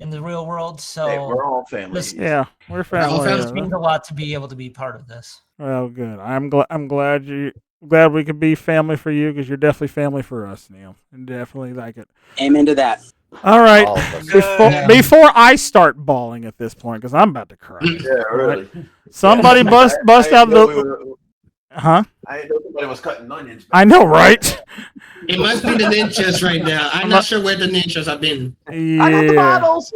in the real world. So Hey, we're all family. We're family. It means a lot to be able to be part of this. Well, good. I'm glad we could be family for you because you're definitely family for us, Neil. And definitely like it. Amen to that. All right. Before I start bawling at this point, because I'm about to cry. Yeah, really. Somebody bust out the. Huh? I didn't know somebody was cutting onions. I know, right? It must be the ninjas right now. I'm not sure where the ninjas have been. Yeah. I was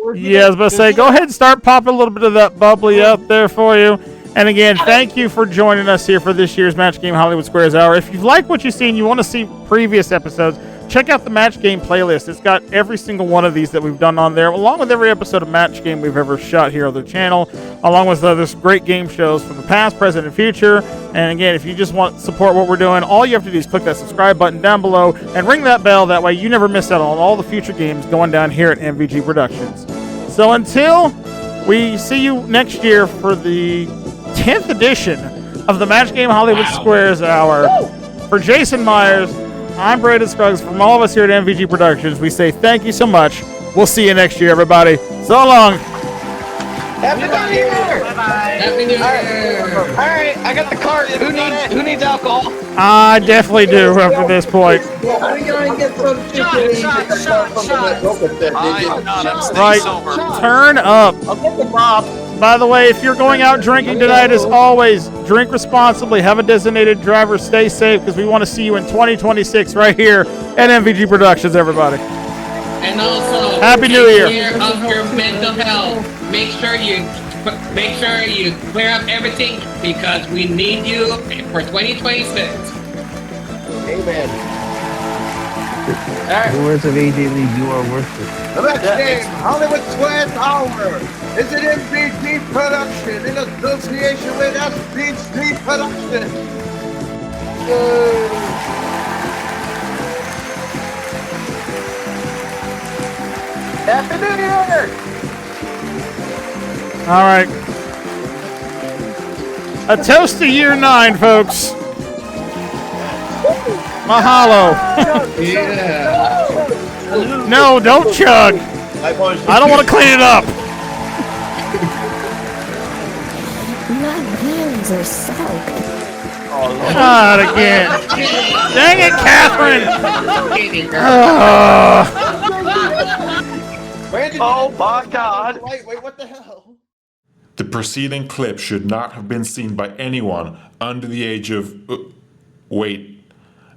about to say, go ahead and start popping a little bit of that bubbly up there for you. And again, thank you for joining us here for this year's Match Game Hollywood Squares Hour. If you've liked what you've seen, you want to see previous episodes, check out the Match Game playlist. It's got every single one of these that we've done on there, along with every episode of Match Game we've ever shot here on the channel, along with other great game shows from the past, present, and future. And again, if you just want to support what we're doing, all you have to do is click that subscribe button down below and ring that bell. That way you never miss out on all the future games going down here at MVG Productions. So until we see you next year for the 10th edition of the Match Game Hollywood Squares Hour, for Jason Myers, I'm Brandon Scruggs. From all of us here at MVG Productions, we say thank you so much. We'll see you next year, everybody. So long. Happy New Year! Happy New Year! All right, I got the cart. Who needs alcohol? I definitely do after this point. Right, turn up. I'll get the mop. By the way, if you're going out drinking tonight, as always, drink responsibly, have a designated driver, stay safe, because we want to see you in 2026 right here at MVG Productions, everybody. And also, Happy New take Year. care of your mental health. Make sure you clear up everything because we need you for 2026. Amen. The words of AJ Lee, you are worth it. The next game, Hollywood Squares Hour, is an MVG production in association with SBC Production. Happy New Year! All right. A toast to year 9, folks. Mahalo. Yeah. No, don't chug. I don't want to clean it up. My hands are so good. Not again. Dang it, Catherine. Oh my God! Wait, what the hell? The preceding clip should not have been seen by anyone under the age of... wait.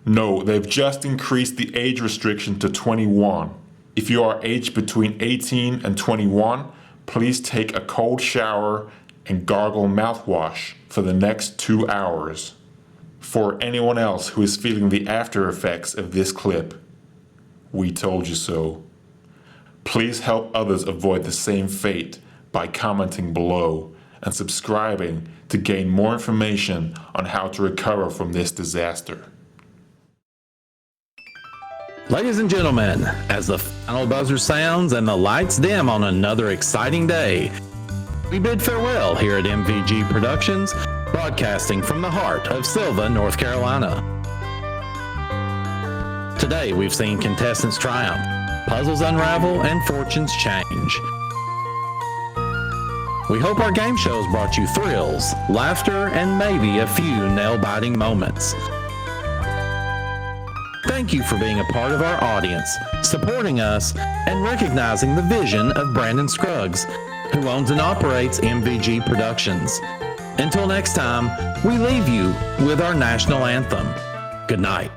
No, they've just increased the age restriction to 21. If you are aged between 18 and 21, please take a cold shower and gargle mouthwash for the next 2 hours. For anyone else who is feeling the after effects of this clip, we told you so. Please help others avoid the same fate by commenting below and subscribing to gain more information on how to recover from this disaster. Ladies and gentlemen, as the final buzzer sounds and the lights dim on another exciting day, we bid farewell here at MVG Productions, broadcasting from the heart of Sylva, North Carolina. Today we've seen contestants triumph, puzzles unravel, and fortunes change. We hope our game shows brought you thrills, laughter, and maybe a few nail-biting moments. Thank you for being a part of our audience, supporting us, and recognizing the vision of Brandon Scruggs, who owns and operates MVG Productions. Until next time, we leave you with our national anthem. Good night.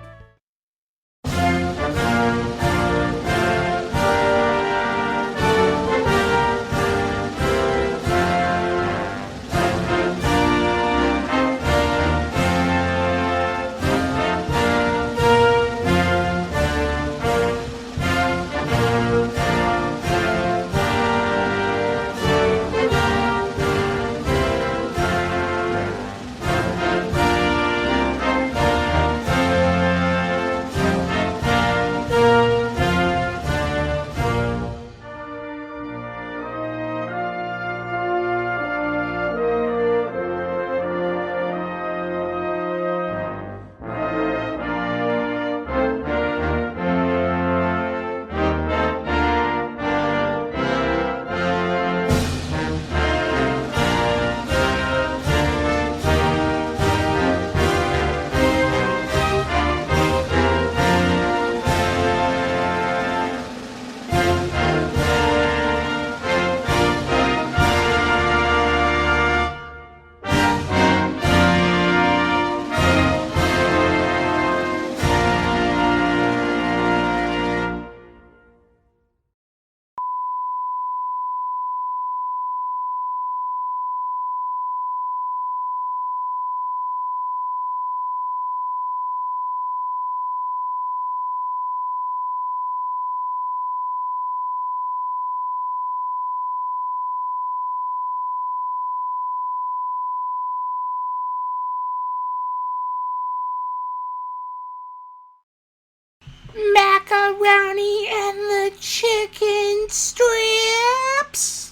Macaroni and the chicken strips.